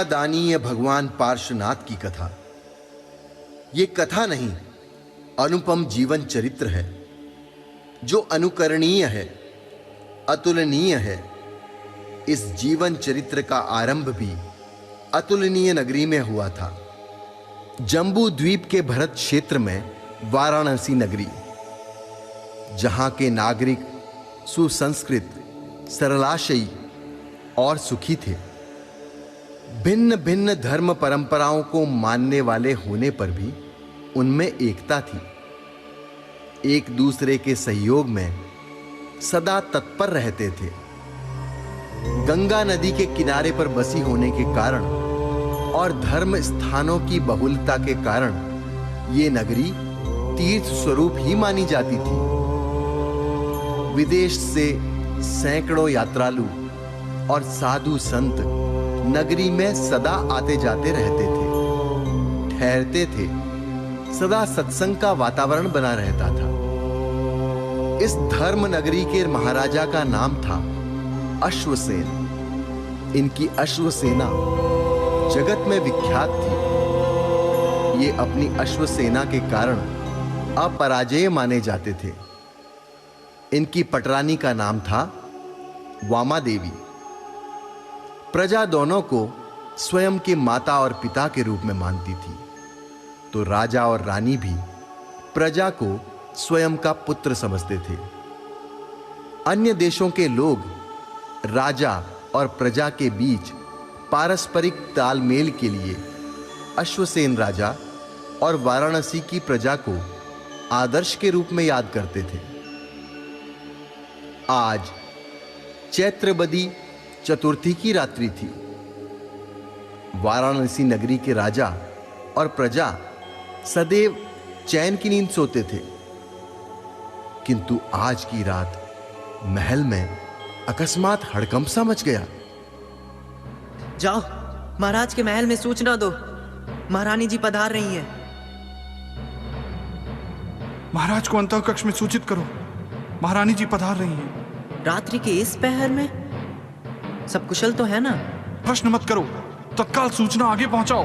दानीय भगवान पार्श्वनाथ की कथा। ये कथा नहीं, अनुपम जीवन चरित्र है जो अनुकरणीय है, अतुलनीय है। इस जीवन चरित्र का आरंभ भी अतुलनीय नगरी में हुआ था। जम्बू द्वीप के भरत क्षेत्र में वाराणसी नगरी, जहां के नागरिक सुसंस्कृत, सरलाशयी और सुखी थे। भिन्न भिन्न धर्म परंपराओं को मानने वाले होने पर भी उनमें एकता थी। एक दूसरे के सहयोग में सदा तत्पर रहते थे। गंगा नदी के किनारे पर बसी होने के कारण और धर्म स्थानों की बहुलता के कारण ये नगरी तीर्थ स्वरूप ही मानी जाती थी। विदेश से सैकड़ों यात्रालु और साधु संत नगरी में सदा आते जाते रहते थे, ठहरते थे। सदा सत्संग का वातावरण बना रहता था। इस धर्म नगरी के महाराजा का नाम था अश्वसेन। इनकी अश्वसेना जगत में विख्यात थी। ये अपनी अश्वसेना के कारण अपराजेय माने जाते थे। इनकी पटरानी का नाम था वामा देवी। प्रजा दोनों को स्वयं के माता और पिता के रूप में मानती थी, तो राजा और रानी भी प्रजा को स्वयं का पुत्र समझते थे। अन्य देशों के लोग राजा और प्रजा के बीच पारस्परिक तालमेल के लिए अश्वसेन राजा और वाराणसी की प्रजा को आदर्श के रूप में याद करते थे। आज चैत्रबदी चतुर्थी की रात्रि थी। वाराणसी नगरी के राजा और प्रजा सदैव चैन की नींद सोते थे, किंतु आज की रात महल में अकस्मात हड़कंप सा मच गया। जाओ, महाराज के महल में सूचना दो, महारानी जी पधार रही हैं। महाराज को अंतःकक्ष में सूचित करो, महारानी जी पधार रही हैं। रात्रि के इस पहर में सब कुशल तो है ना? प्रश्न मत करो, तत्काल सूचना आगे पहुंचाओ।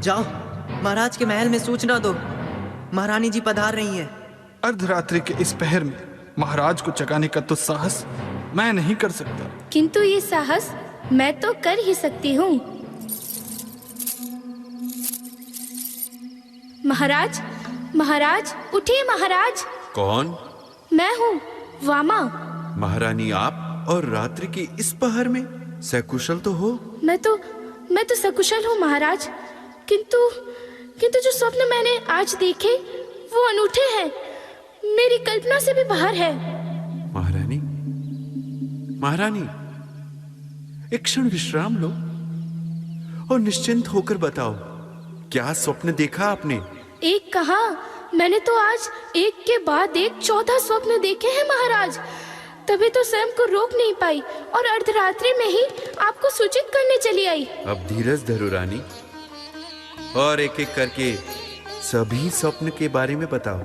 जाओ, महाराज के महल में सूचना दो, महारानी जी पधार रही हैं। अर्धरात्रि के इस पहर में महाराज को जगाने का तो साहस मैं नहीं कर सकता। किंतु ये साहस मैं तो कर ही सकती हूँ। महाराज, महाराज उठिए महाराज। कौन? मैं हूँ वामा। महारानी आप, और रात्रि की इस पहर में सकुशल तो हो? मैं तो सकुशल हूँ महाराज, किंतु जो स्वप्न मैंने आज देखे वो अनूठे हैं, मेरी कल्पना से भी बाहर है। महारानी, महारानी, एक क्षण विश्राम लो और निश्चिंत होकर बताओ, क्या स्वप्न देखा आपने? एक कहा, मैंने तो आज एक के बाद एक 14 स्वप्न देखे हैं महाराज। तभी तो स्वयं को रोक नहीं पाई और अर्धरात्रि में ही आपको सूचित करने चली आई। अब धीरज धरो रानी, और एक एक करके सभी स्वप्न के बारे में बताओ।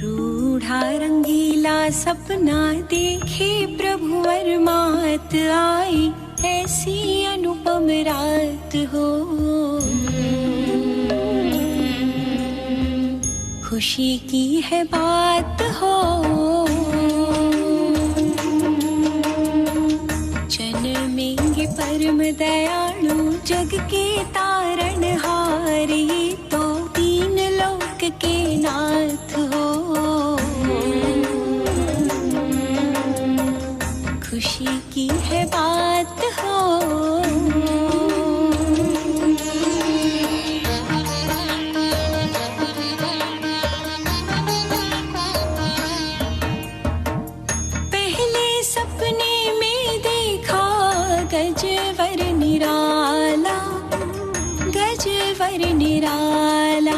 रूढ़ा रंगीला सपना देखे प्रभुवर मात आई, ऐसी अनुपम रात हो। खुशी की है बात हो, जन्मेंगे परम दयालु जग के तारणहार, ये तो तीन लोक के नाथ हो। खुशी की है बात हो। गजवर निराला,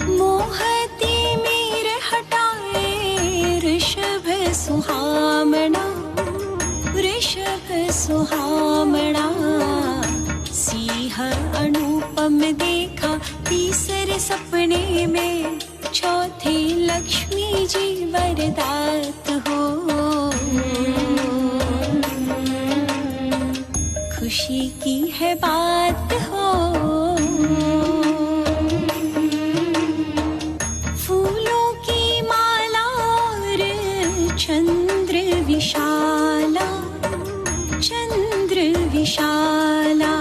मोहती मेर हटाए ऋषभ सुहामणा, ऋषभ सुहामणा। सिंह अनुपम देखा तीसरे सपने में, दात हो। खुशी की है बात हो। फूलों की माला और चंद्र विशाला, चंद्र विशाला।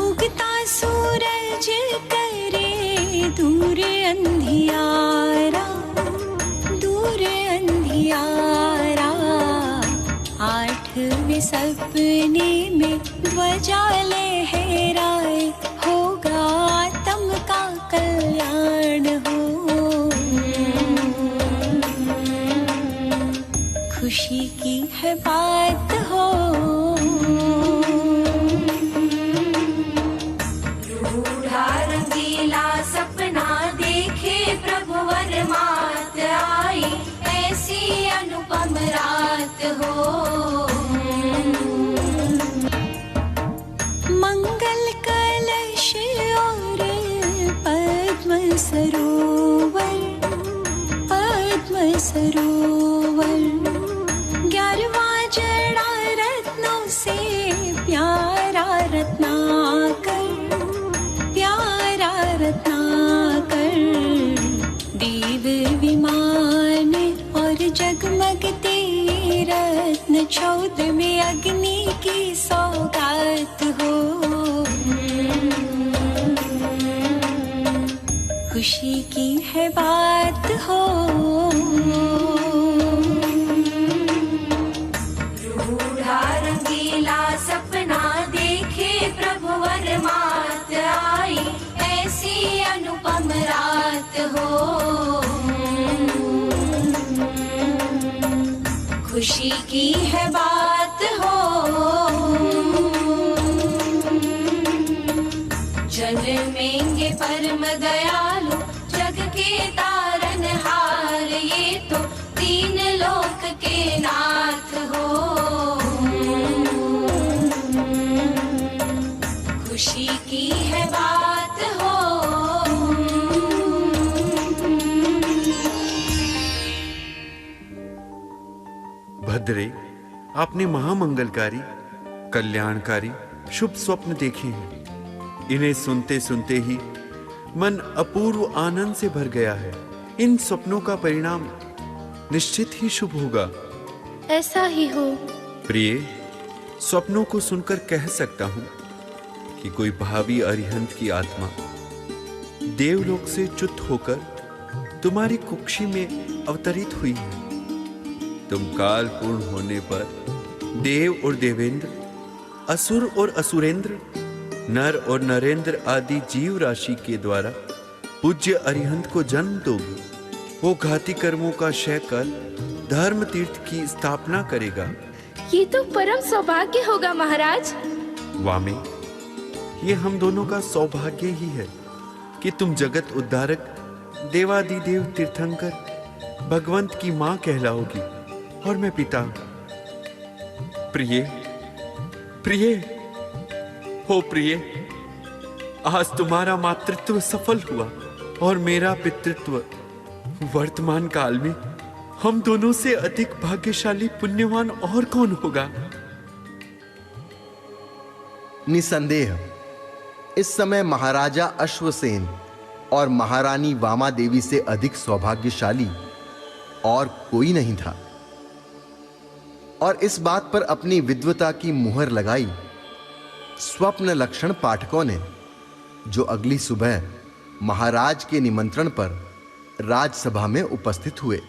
उगता सूरज करे दूर अंधियारा, दूर अंधियारा। आठवें सपने में ध्वजा लहराए, होगा आत्म का कल्याण हो। खुशी की है बात हो। रूढ़ा रंगीला सपना देखे प्रभु वर मात आई, ऐसी अनुपम रात हो। मंगल कलश और पद्म सरोवर, पद्म सरोवर। 11वां जड़ा रत्नों से प्यारा रत्नाकर, प्यारा रत्नाकर। देव विमान और जगमगते रत्न, 14वें अग्नि की सौगात हो। खुशी की है बात हो। रूढ़ा रंगीला सपना देखे प्रभु वर मात आई, ऐसी अनुपम रात हो। खुशी की है बात हो। जन्मेंगे परम दयालु जग के तारनहार, ये तो 3 लोक के नाथ हो। खुशी की है बात हो। भद्रे, आपने महामंगलकारी, कल्याणकारी शुभ स्वप्न देखे हैं। इन्हें सुनते सुनते ही मन अपूर्व आनंद से भर गया है। इन स्वप्नों का परिणाम निश्चित ही शुभ होगा। ऐसा ही हो। प्रिय, स्वप्नों को सुनकर कह सकता हूं कि कोई भावी अरिहंत की आत्मा देवलोक से च्युत होकर तुम्हारी कुक्षी में अवतरित हुई है। तुम काल पूर्ण होने पर देव और देवेंद्र, असुर और असुरेंद्र, नर और नरेंद्र आदि जीव राशि के द्वारा पूज्य अरिहंत को जन्म दोगे। वो घाती कर्मों का क्षय कर धर्म तीर्थ की स्थापना करेगा। ये तो परम सौभाग्य होगा महाराज। वामे, ये हम दोनों का सौभाग्य ही है कि तुम जगत उद्धारक, देवादिदेव तीर्थंकर, भगवंत की मां कहलाओगी और मैं पिता। प्रिय, प्रिय, हो प्रिय, आज तुम्हारा मातृत्व सफल हुआ और मेरा पितृत्व। वर्तमान काल में हम दोनों से अधिक भाग्यशाली पुण्यवान और कौन होगा? निसंदेह इस समय महाराजा अश्वसेन और महारानी वामा देवी से अधिक सौभाग्यशाली और कोई नहीं था। और इस बात पर अपनी विद्वता की मुहर लगाई स्वप्न लक्षण पाठकों ने, जो अगली सुबह महाराज के निमंत्रण पर राजसभा में उपस्थित हुए।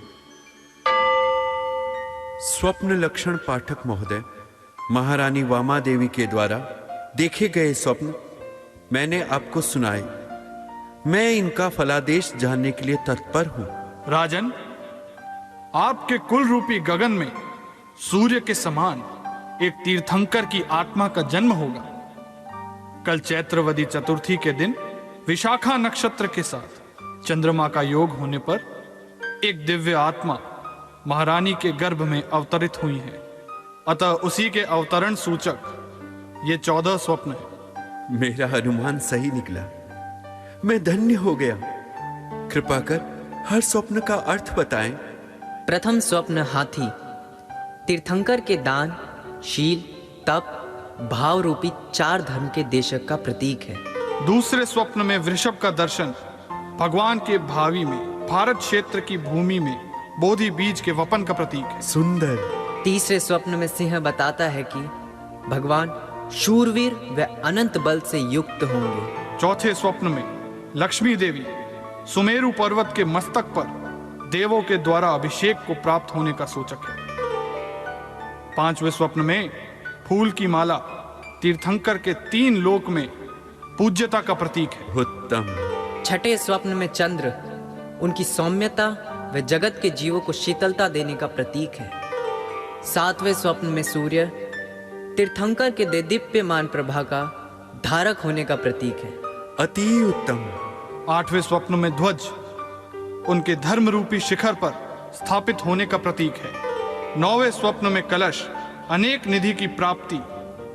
स्वप्न लक्षण पाठक महोदय, महारानी वामा देवी के द्वारा देखे गए स्वप्न मैंने आपको सुनाए। मैं इनका फलादेश जानने के लिए तत्पर हूं। राजन, आपके कुल रूपी गगन में सूर्य के समान एक तीर्थंकर की आत्मा का जन्म होगा। कल चैत्रवदी चतुर्थी के दिन विशाखा नक्षत्र के साथ चंद्रमा का योग होने पर एक दिव्य आत्मा महारानी के गर्भ में अवतरित हुई है। अतः उसी के अवतरण सूचक ये 14 स्वप्न है। मेरा अनुमान सही निकला। मैं धन्य हो गया। कृपा कर हर स्वप्न का अर्थ बताएं। प्रथम स्वप्न हाथी तीर्थंकर के दान, शील, तप, भाव रूपी 4 धर्म के देशक का प्रतीक है। दूसरे स्वप्न में वृषभ का दर्शन भगवान के भावी में भारत क्षेत्र की भूमि में बोधि बीज के वपन का प्रतीक है। सुंदर। तीसरे स्वप्न में सिंह बताता है कि भगवान शूरवीर व अनंत बल से युक्त होंगे। चौथे स्वप्न में लक्ष्मी देवी सुमेरु पर्वत के मस्तक पर देवों के द्वारा अभिषेक को प्राप्त होने का सूचक है। पांचवें स्वप्न में फूल की माला तीर्थंकर के 3 लोक में पूज्यता का प्रतीक है। उत्तम। छठे स्वप्न में चंद्र उनकी सौम्यता व जगत के जीवों को शीतलता देने का प्रतीक है। सातवें स्वप्न में सूर्य तीर्थंकर के देदीप्यमान प्रभा का धारक होने का प्रतीक है। अति उत्तम। आठवें स्वप्न में ध्वज उनके धर्म रूपी शिखर पर स्थापित होने का प्रतीक है। 9वें स्वप्न में कलश अनेक निधि की प्राप्ति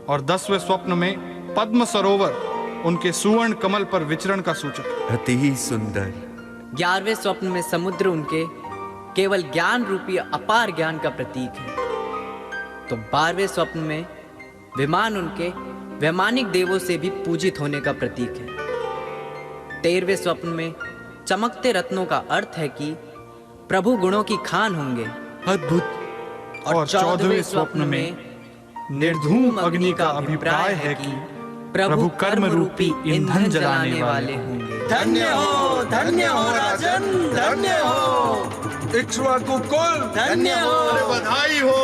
और 10वें स्वप्न में पद्म सरोवर उनके सुवर्ण कमल पर विचरण का सूचक है। अति सुंदर। 11वें स्वप्न में समुद्र उनके केवल ज्ञान रूपी अपार ज्ञान का प्रतीक है। तो 12वें स्वप्न में विमान उनके वैमानिक देवों से भी पूजित होने का प्रतीक है। 13वें स्वप्न में चमकते रत्नों का अर्थ है कि प्रभु गुणों की खान होंगे। अद्भुत। और 14वें स्वप्न में निर्धूम अग्नि का अभिप्राय है कि प्रभु कर्म रूपी ईंधन जलाने वाले होंगे। धन्य हो राजन, धन्य हो इक्ष्वाकु कुल, धन्य हो। बधाई हो,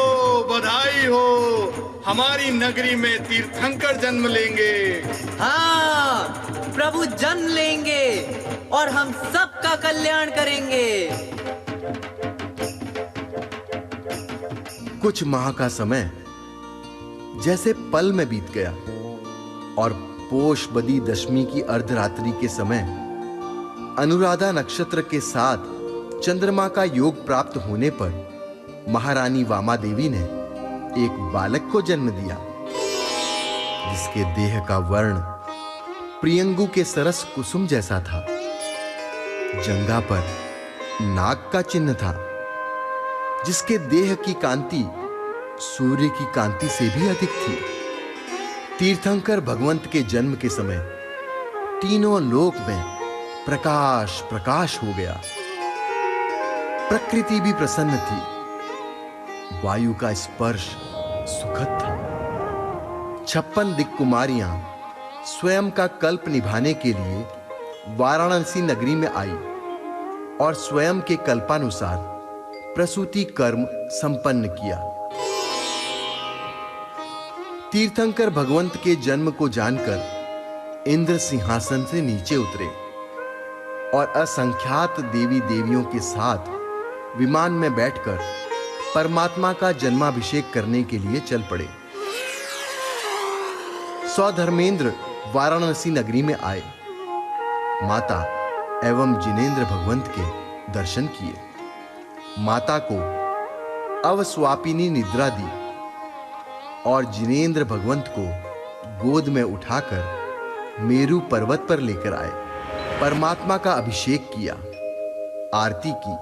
बधाई हो, हमारी नगरी में तीर्थंकर जन्म लेंगे। हाँ, प्रभु जन्म लेंगे और हम सबका कल्याण करेंगे। कुछ माह का समय जैसे पल में बीत गया और पोष बदी दशमी की अर्धरात्रि के समय अनुराधा नक्षत्र के साथ चंद्रमा का योग प्राप्त होने पर महारानी वामा देवी ने एक बालक को जन्म दिया, जिसके देह का वर्ण प्रियंगु के सरस कुसुम जैसा था। जंघा पर नाग का चिन्ह था, जिसके देह की कांति सूर्य की कांति से भी अधिक थी। तीर्थंकर भगवंत के जन्म के समय तीनों लोक में प्रकाश प्रकाश हो गया। प्रकृति भी प्रसन्न थी। वायु का स्पर्श सुखद था। 56 दिक् कुमारियां स्वयं का कल्प निभाने के लिए वाराणसी नगरी में आई और स्वयं के कल्पानुसार प्रसूति कर्म संपन्न किया। तीर्थंकर भगवंत के जन्म को जानकर इंद्र सिंहासन से नीचे उतरे और असंख्यात देवी देवियों के साथ विमान में बैठकर परमात्मा का जन्माभिषेक करने के लिए चल पड़े। स्वधर्मेंद्र वाराणसी नगरी में आए, माता एवं जिनेंद्र भगवंत के दर्शन किए। माता को अवस्वापिनी निद्रा दी और जिनेंद्र भगवंत को गोद में उठाकर मेरु पर्वत पर लेकर आए। परमात्मा का अभिषेक किया, आरती की।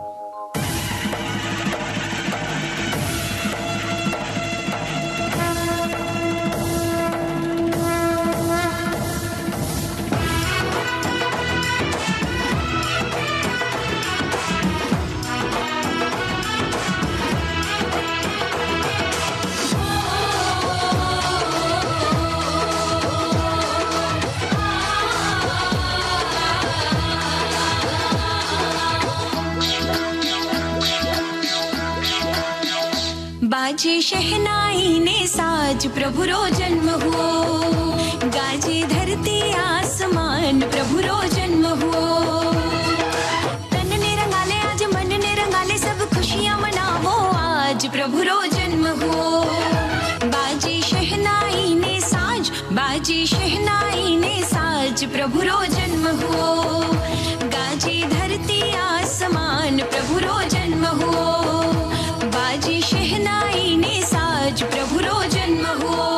बाजे शहनाई ने साज प्रभु रो जन्म हुओ, गाजे धरती आसमान प्रभु रो जन्म हुओ। तन ने रंगाले आज मन ने रंगाले सब खुशियां मनावो, आज प्रभु रो जन्म हुओ। बाजे शहनाई ने साज, बाजे शहनाई ने साज प्रभु रो जन्म हुओ, गाजे धरती आसमान प्रभु रो जन्म हुओ। बाजे शहनाई ने साज प्रभु रो जन्म हुओ।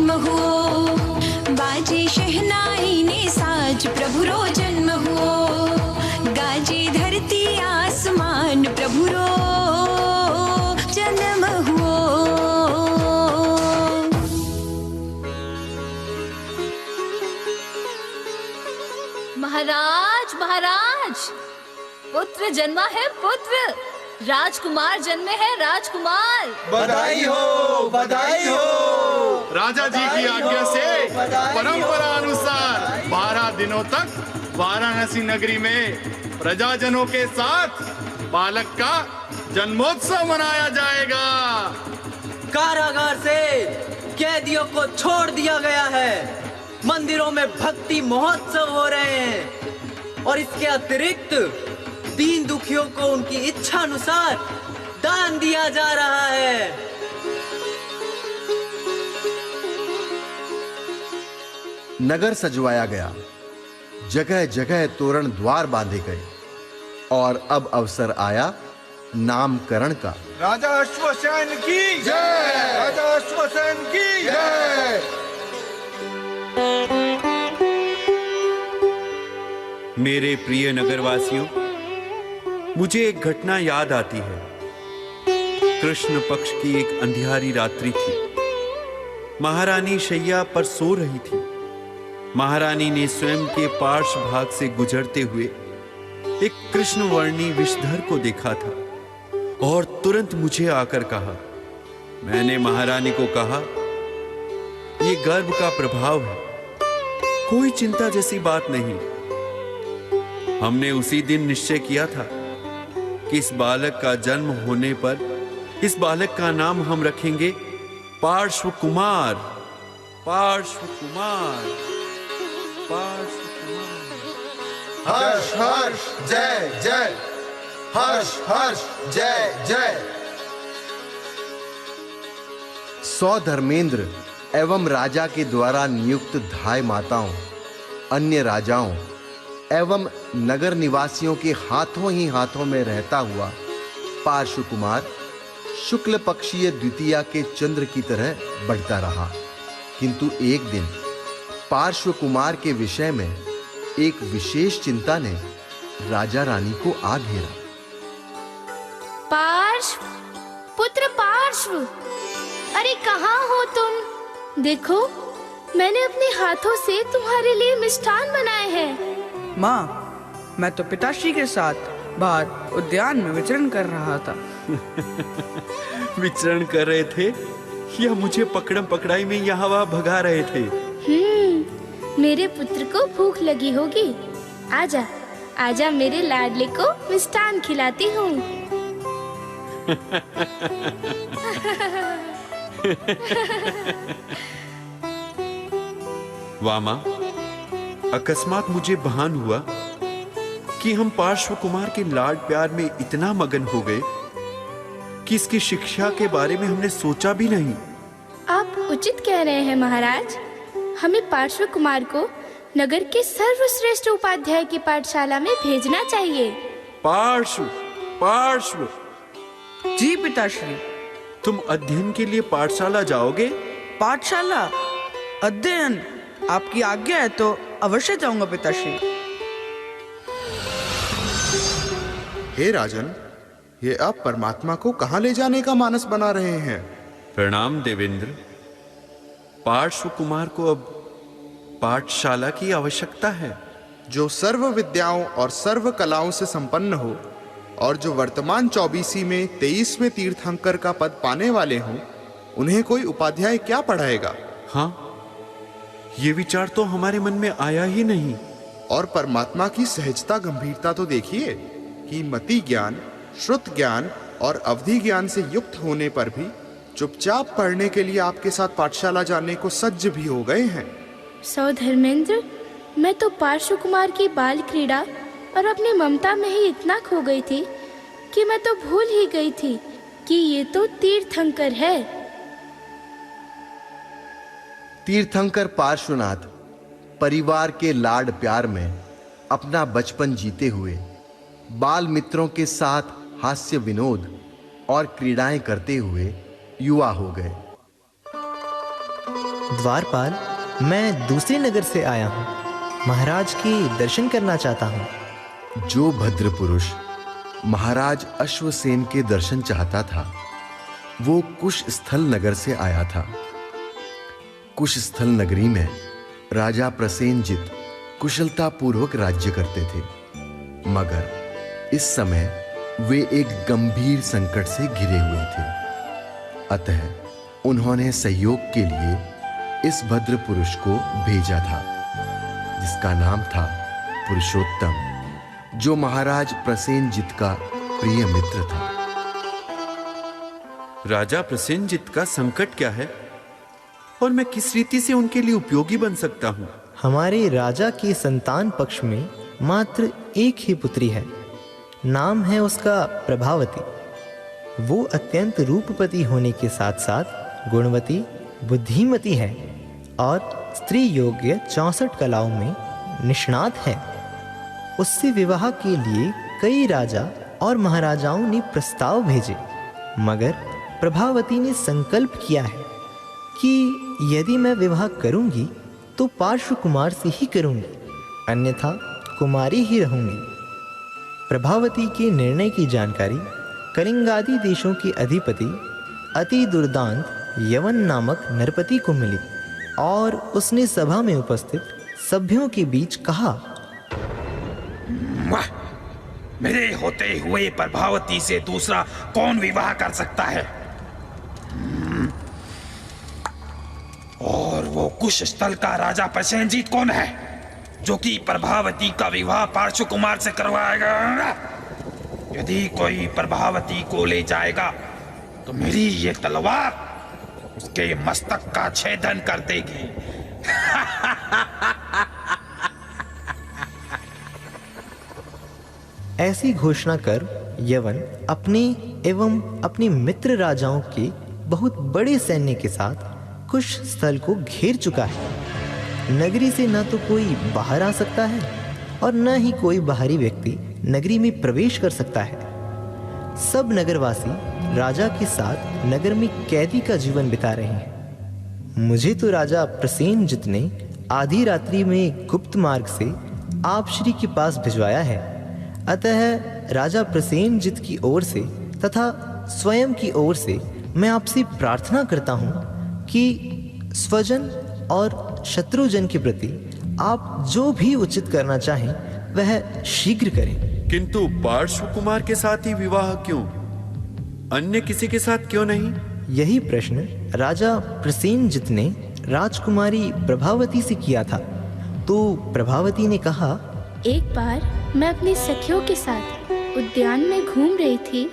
जन्म हुओ, बाजे शहनाई ने साज प्रभु रो जन्म हुओ, गाजे धरती आसमान प्रभु रो जन्म हुओ। महाराज महाराज, पुत्र जन्मा है, पुत्र राजकुमार जन्मे है, राजकुमार। बधाई हो, बधाई हो। राजा जी की आज्ञा से परंपरा अनुसार 12 दिनों तक वाराणसी नगरी में प्रजाजनों के साथ बालक का जन्मोत्सव मनाया जाएगा। कारागार से कैदियों को छोड़ दिया गया है, मंदिरों में भक्ति महोत्सव हो रहे हैं और इसके अतिरिक्त दीन दुखियों को उनकी इच्छा अनुसार दान दिया जा रहा है। नगर सजवाया गया, जगह जगह तोरण द्वार बांधे गए और अब अवसर आया नामकरण का। राजा अश्वसेन की जय, राजा अश्वसेन की जय। मेरे प्रिय नगरवासियों, मुझे एक घटना याद आती है। कृष्ण पक्ष की एक अंधियारी रात्रि थी। महारानी शैया पर सो रही थी। महारानी ने स्वयं के पार्श्व भाग से गुजरते हुए एक कृष्णवर्णी विषधर को देखा था और तुरंत मुझे आकर कहा। मैंने महारानी को कहा, यह गर्भ का प्रभाव है, कोई चिंता जैसी बात नहीं। हमने उसी दिन निश्चय किया था कि इस बालक का जन्म होने पर इस बालक का नाम हम रखेंगे पार्श्व कुमार। पार्श्व कुमार, पार्श्व कुमार। हर्ष हर्ष जय जय, हर्ष हर्ष जय जय। सौधर्मेंद्र एवं राजा के द्वारा नियुक्त धाय माताओं, अन्य राजाओं एवं नगर निवासियों के हाथों ही हाथों में रहता हुआ पार्श्व कुमार शुक्ल पक्षीय द्वितीया के चंद्र की तरह बढ़ता रहा। किंतु एक दिन पार्श्व कुमार के विषय में एक विशेष चिंता ने राजा रानी को आ घेरा। पार्श्व, पुत्र पार्श्व, अरे कहाँ हो तुम? देखो, मैंने अपने हाथों से तुम्हारे लिए मिष्ठान बनाए हैं। माँ, मैं तो पिताश्री के साथ बाहर उद्यान में विचरण कर रहा था। विचरण कर रहे थे या मुझे पकड़म पकड़ाई में यहाँ वहाँ भगा रहे थे? मेरे पुत्र को भूख लगी होगी। आजा, आजा मेरे लाडले को मिष्ठान खिलाती हूँ। वामा, अकस्मात मुझे भान हुआ कि हम पार्श्व कुमार के लाड प्यार में इतना मगन हो गए कि इसकी शिक्षा के बारे में हमने सोचा भी नहीं। आप उचित कह रहे हैं महाराज। हमें पार्श्व कुमार को नगर के सर्वश्रेष्ठ उपाध्याय की पाठशाला में भेजना चाहिए। पार्श्व, पार्श्व। जी पिताश्री। तुम अध्ययन के लिए पाठशाला जाओगे? पाठशाला? अध्ययन? आपकी आज्ञा है तो अवश्य जाऊंगा पिताश्री। हे राजन, ये आप परमात्मा को कहाँ ले जाने का मानस बना रहे हैं? प्रणाम देवेंद्र। पार्श्व कुमार को अब पाठशाला की आवश्यकता है। जो सर्व विद्याओं और सर्व कलाओं से संपन्न हो और जो वर्तमान 24वीं में 23वें तीर्थंकर का पद पाने वाले हों, उन्हें कोई उपाध्याय क्या पढ़ाएगा? हाँ, ये विचार तो हमारे मन में आया ही नहीं। और परमात्मा की सहजता गंभीरता तो देखिए कि मति ज्ञान, श्रुत ज्ञान और अवधि ज्ञान से युक्त होने पर भी चुपचाप पढ़ने के लिए आपके साथ पाठशाला जाने को सज्ज भी हो गए हैं। सौधर्मेंद्र, मैं तो पार्श्व कुमार की बाल क्रीड़ा और अपनी ममता में ही इतना खो गई थी कि मैं तो भूल ही गई थी कि ये तो तीर्थंकर है। तीर्थंकर पार्श्वनाथ परिवार के लाड प्यार में अपना बचपन जीते हुए बाल मित्रों के साथ हास्य विनोद और क्रीड़ाएं करते हुए युवा हो गए। द्वारपाल, मैं दूसरे नगर से आया हूँ। महाराज के दर्शन करना चाहता हूँ। जो भद्र पुरुष महाराज अश्वसेन के दर्शन चाहता था वो कुशस्थल नगर से आया था। कुशस्थल नगरी में राजा प्रसेनजित कुशलतापूर्वक राज्य करते थे, मगर इस समय वे एक गंभीर संकट से घिरे हुए थे। अतः उन्होंने सहयोग के लिए इस भद्र पुरुष को भेजा था, जिसका नाम था पुरुषोत्तम, जो महाराज प्रसेनजित का प्रिय मित्र था। राजा प्रसेनजित का संकट क्या है और मैं किस रीति से उनके लिए उपयोगी बन सकता हूं? हमारे राजा के संतान पक्ष में मात्र एक ही पुत्री है। नाम है उसका प्रभावती। वो अत्यंत रूपवती होने के साथ साथ गुणवती, बुद्धिमती है और स्त्री योग्य 64 कलाओं में निष्णात है। उससे विवाह के लिए कई राजा और महाराजाओं ने प्रस्ताव भेजे, मगर प्रभावती ने संकल्प किया है कि यदि मैं विवाह करूंगी तो पार्श्व कुमार से ही करूंगी, अन्यथा कुमारी ही रहूंगी। प्रभावती के निर्णय की जानकारी कलिंगादि देशों के अधिपति अति दुर्दांत यवन नामक नरपति को मिली और उसने सभा में उपस्थित सभ्यों के बीच कहा, वाह, मेरे होते हुए प्रभावती से दूसरा कौन विवाह कर सकता है? और वो कुश स्थल का राजा प्रसेनजित कौन है जो कि प्रभावती का विवाह पार्श्व कुमार से करवाएगा? यदि कोई प्रभावती को ले जाएगा तो मेरी ये तलवार उसके मस्तक का छेदन कर देगी। ऐसी घोषणा कर यवन अपने एवं अपने मित्र राजाओं के बहुत बड़े सैन्य के साथ कुश स्थल को घेर चुका है। नगरी से न तो कोई बाहर आ सकता है और न ही कोई बाहरी व्यक्ति नगरी में प्रवेश कर सकता है। सब नगरवासी राजा के साथ नगर में कैदी का जीवन बिता रहे हैं। मुझे तो राजा प्रसेनजित ने आधी रात्रि में गुप्त मार्ग से आप श्री के पास भिजवाया है। अतः राजा प्रसेनजित की ओर से तथा स्वयं की ओर से मैं आपसे प्रार्थना करता हूँ कि स्वजन और शत्रुजन के प्रति आप जो भी उचित करना चाहें वह शीघ्र करें। किंतु पार्श्व कुमार के साथ ही विवाह क्यों? अन्य किसी के साथ क्यों नहीं? यही प्रश्न राजा प्रसेनजित ने राजकुमारी प्रभावती से किया था। तो प्रभावती ने कहा, एक बार मैं अपनी सखियों के साथ उद्यान में घूम रही थी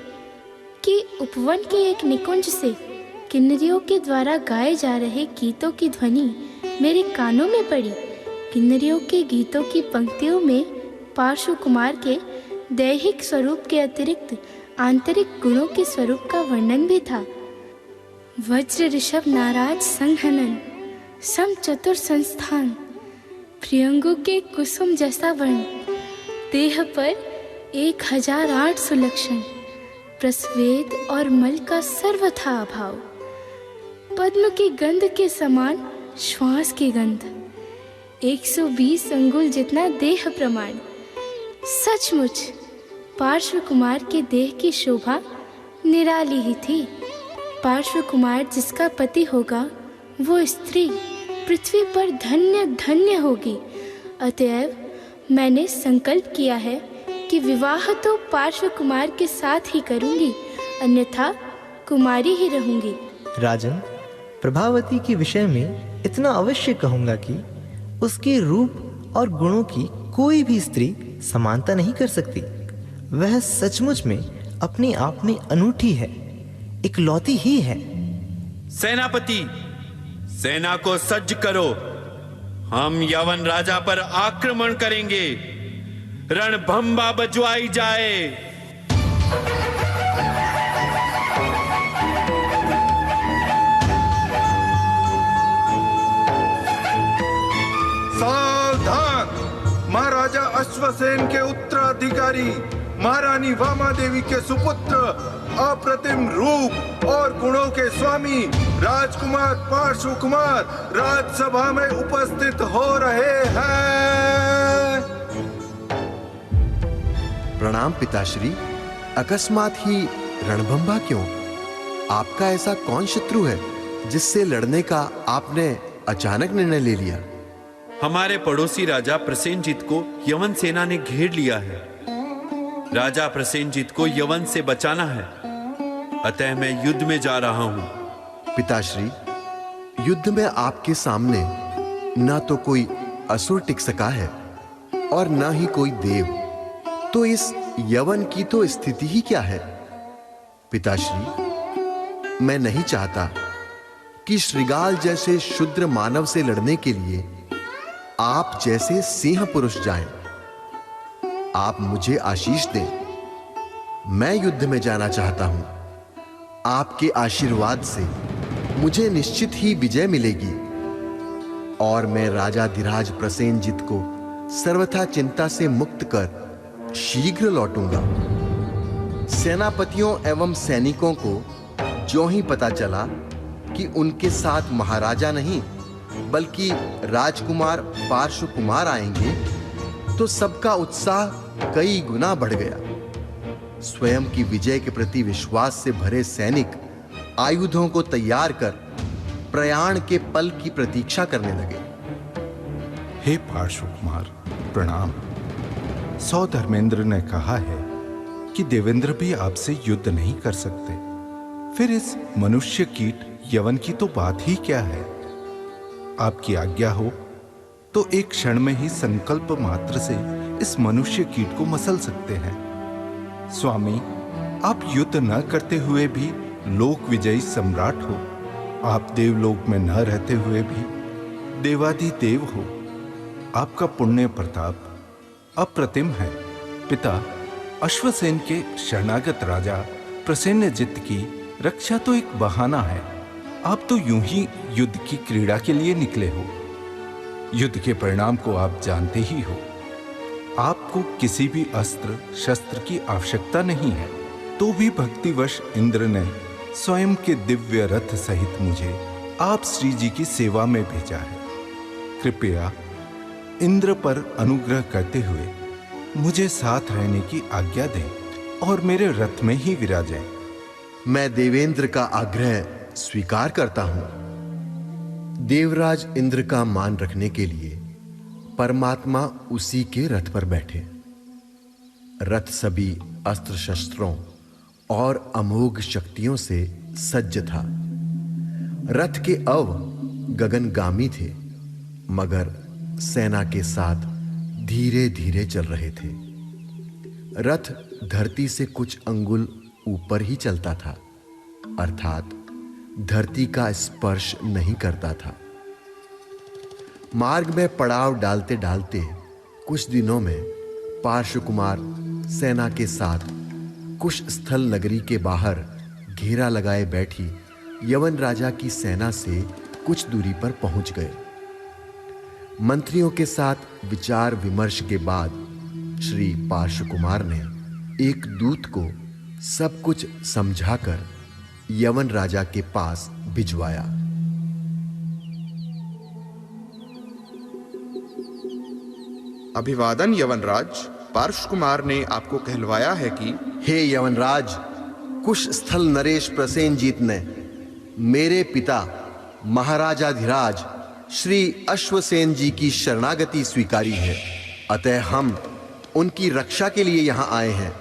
कि उपवन के एक निकुंज से किन्नरियों के द्वारा गाए जा रहे गीतों की ध्वनि मेरे कानों में पड़ी। किन्नरियों के गीतों की पंक्तियों में पार्श्व कुमार के दैहिक स्वरूप के अतिरिक्त आंतरिक गुणों के स्वरूप का वर्णन भी था। वज्र ऋषभ नाराज संघनन, सम चतुर संस्थान, प्रियंगों के कुसुम जैसा वर्ण, देह पर 1008 सुलक्षण, प्रस्वेद और मल का सर्वथा अभाव, पद्म की गंध के समान श्वास की गंध, 120 अंगुल जितना देह प्रमाण। सचमुच पार्श्व कुमार के देह की शोभा निराली ही थी। पार्श्व कुमार जिसका पति होगा वो स्त्री पृथ्वी पर धन्य धन्य होगी। अतएव मैंने संकल्प किया है कि विवाह तो पार्श्व कुमार के साथ ही करूंगी, अन्यथा कुमारी ही रहूंगी। राजन, प्रभावती के विषय में इतना अवश्य कहूंगा कि उसके रूप और गुणों की कोई भी स्त्री समानता नहीं कर सकती। वह सचमुच में अपने आप में अनूठी है, इकलौती ही है। सेनापति, सेना को सज्ज करो, हम यवन राजा पर आक्रमण करेंगे। रणभंबा बजवाई जाए। सावधान! महाराजा अश्वसेन के उत्तराधिकारी महारानी वामा देवी के सुपुत्र, अप्रतिम रूप और गुणों के स्वामी राजकुमार पार्श्व कुमार राजसभा में उपस्थित हो रहे हैं। प्रणाम पिताश्री। अकस्मात ही रणभंभा क्यों? आपका ऐसा कौन शत्रु है जिससे लड़ने का आपने अचानक निर्णय ले लिया? हमारे पड़ोसी राजा प्रसेनजीत को यवन सेना ने घेर लिया है। राजा प्रसेनजीत को यवन से बचाना है, अतः मैं युद्ध में जा रहा हूं। पिताश्री, युद्ध में आपके सामने ना तो कोई असुर टिक सका है और ना ही कोई देव, तो इस यवन की तो स्थिति ही क्या है? पिताश्री, मैं नहीं चाहता कि श्रृगाल जैसे शुद्र मानव से लड़ने के लिए आप जैसे सिंह पुरुष जाएं। आप मुझे आशीष दें। मैं युद्ध में जाना चाहता हूं। आपके आशीर्वाद से मुझे निश्चित ही विजय मिलेगी और मैं राजाधिराज प्रसेनजीत को सर्वथा चिंता से मुक्त कर शीघ्र लौटूंगा। सेनापतियों एवं सैनिकों को जो ही पता चला कि उनके साथ महाराजा नहीं बल्कि राजकुमार पार्श्व कुमार आएंगे, तो सबका उत्साह कई गुना बढ़ गया। स्वयं की विजय के प्रति विश्वास से भरे सैनिक आयुधों को तैयार कर प्रयाण के पल की प्रतीक्षा करने लगे। हे पार्श्व कुमार, प्रणाम। सौ धर्मेंद्र ने कहा है कि देवेंद्र भी आपसे युद्ध नहीं कर सकते। फिर इस मनुष्य कीट यवन की तो बात ही क्या है? आपकी आज्ञा हो तो एक क्षण में ही संकल्प मात्र से इस मनुष्य कीट को मसल सकते हैं। स्वामी, आप युद्ध न करते हुए भी लोक विजयी सम्राट हो। आप देवलोक में न रहते हुए भी देवाधिदेव हो। आपका पुण्य प्रताप अप्रतिम है। पिता, अश्वसेन के शरणागत राजा प्रसेनजीत की रक्षा तो एक बहाना है। आप तो यूं ही युद्ध की क्रीड़ा के लिए निकले हो। युद्ध के परिणाम को आप जानते ही हो। आपको किसी भी अस्त्र शस्त्र की आवश्यकता नहीं है, तो भी भक्तिवश इंद्र ने स्वयं के दिव्य रथ सहित मुझे आप श्री जी की सेवा में भेजा है। कृपया इंद्र पर अनुग्रह करते हुए मुझे साथ रहने की आज्ञा दें और मेरे रथ में ही विराजें। मैं देवेंद्र का आग्रह स्वीकार करता हूं। देवराज इंद्र का मान रखने के लिए परमात्मा उसी के रथ पर बैठे। रथ सभी अस्त्र शस्त्रों और अमोघ शक्तियों से सज्ज था। रथ के अव गगनगामी थे, मगर सेना के साथ धीरे धीरे चल रहे थे। रथ धरती से कुछ अंगुल ऊपर ही चलता था, अर्थात धरती का स्पर्श नहीं करता था। मार्ग में पड़ाव डालते डालते कुछ दिनों में पार्श्व कुमार सेना के साथ कुश स्थल नगरी के बाहर घेरा लगाए बैठी यवन राजा की सेना से कुछ दूरी पर पहुंच गए। मंत्रियों के साथ विचार विमर्श के बाद श्री पार्श्व कुमार ने एक दूत को सब कुछ समझाकर यवन राजा के पास भिजवाया। अभिवादन यवनराज। पार्श्व कुमार ने आपको कहलवाया है कि हे यवनराज, कुश स्थल नरेश प्रसेनजीत ने मेरे पिता महाराजाधिराज श्री अश्वसेन जी की शरणागति स्वीकारी है, अतः हम उनकी रक्षा के लिए यहां आए हैं।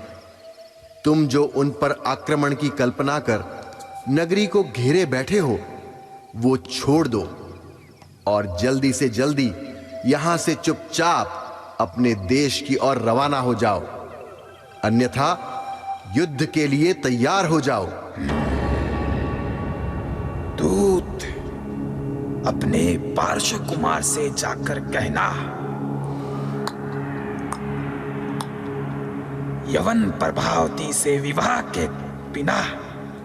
तुम जो उन पर आक्रमण की कल्पना कर नगरी को घेरे बैठे हो, वो छोड़ दो और जल्दी से जल्दी यहां से चुपचाप अपने देश की ओर रवाना हो जाओ, अन्यथा युद्ध के लिए तैयार हो जाओ। दूत, अपने पार्श्व कुमार से जाकर कहना, यवन प्रभावती से विवाह के बिना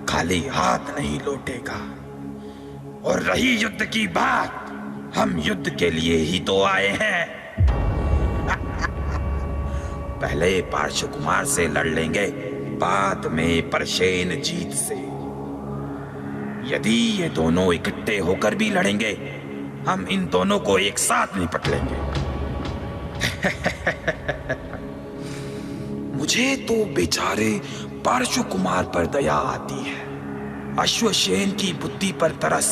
खाली हाथ नहीं लौटेगा। और रही युद्ध की बात, हम युद्ध के लिए ही तो आए हैं। पहले पार्श्व कुमार से लड़ लेंगे, बाद में प्रसेनजीत से। यदि ये दोनों इकट्ठे होकर भी लड़ेंगे, हम इन दोनों को एक साथ निपट लेंगे। मुझे तो बेचारे पार्श्व कुमार पर दया आती है, अश्वसेन की बुद्धि पर तरस।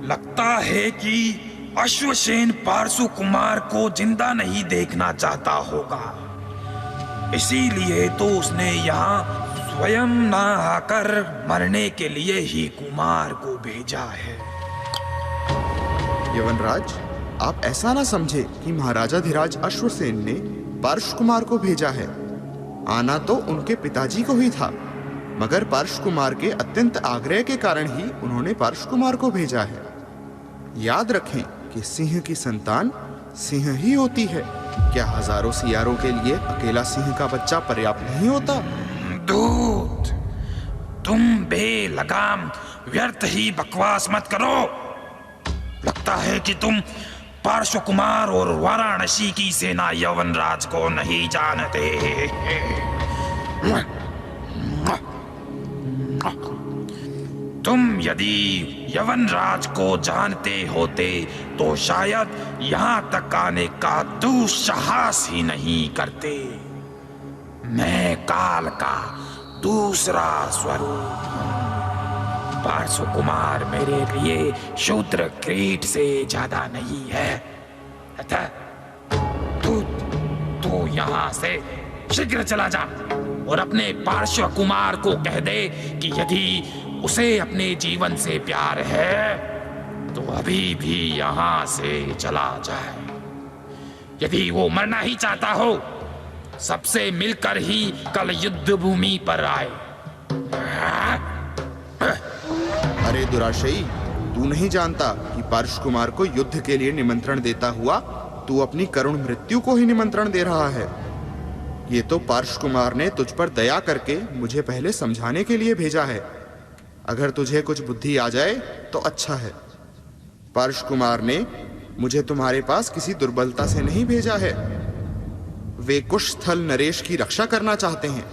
लगता है कि अश्वसेन पार्श्व कुमार को जिंदा नहीं देखना चाहता होगा, इसीलिए तो उसने यहाँ स्वयं ना आकर मरने के लिए ही कुमार को भेजा है। यवनराज, आप ऐसा ना समझे कि महाराजा धीराज अश्वसेन ने पार्श्व कुमार को भेजा है। आना तो उनके पिताजी को ही था, मगर पार्श्व कुमार के अत्यंत आग्रह के कारण ही उन्होंने पार्श्व कुमार को भेजा है। याद रखें कि सिंह की संतान सिंह ही होती है। क्या हजारों सियारों के लिए अकेला सिंह का बच्चा पर्याप्त नहीं होता? दूत, तुम बेलगाम व्यर्थ ही बकवास मत करो। लगता है कि तुम पार्श्व कुमार और वाराणसी की सेना यवनराज को नहीं जानते। तुम यदि यवनराज को जानते होते तो शायद यहाँ तक आने का दुस्साहस ही नहीं करते। मैं काल का दूसरा स्वरूप। पार्श्व कुमार मेरे लिए शूद्र क्रीट से ज्यादा नहीं है। अतः तू यहाँ से शीघ्र चला जा और अपने पार्श्व कुमार को कह दे कि यदि उसे अपने जीवन से प्यार है तो अभी भी यहाँ से चला जाए। यदि वो मरना ही चाहता हो, सबसे मिलकर ही कल युद्ध भूमि पर आए। अरे दुराशयी, तू नहीं जानता कि पार्श्व कुमार को युद्ध के लिए निमंत्रण देता हुआ तू अपनी करुण मृत्यु को ही निमंत्रण दे रहा है। ये तो पार्श्व कुमार ने तुझ पर दया करके मुझे पहले समझाने के लिए भेजा है। अगर तुझे कुछ बुद्धि आ जाए तो अच्छा है। पार्श्व कुमार ने मुझे तुम्हारे पास किसी दुर्बलता से नहीं भेजा है। वे कुशस्थल नरेश की रक्षा करना चाहते हैं,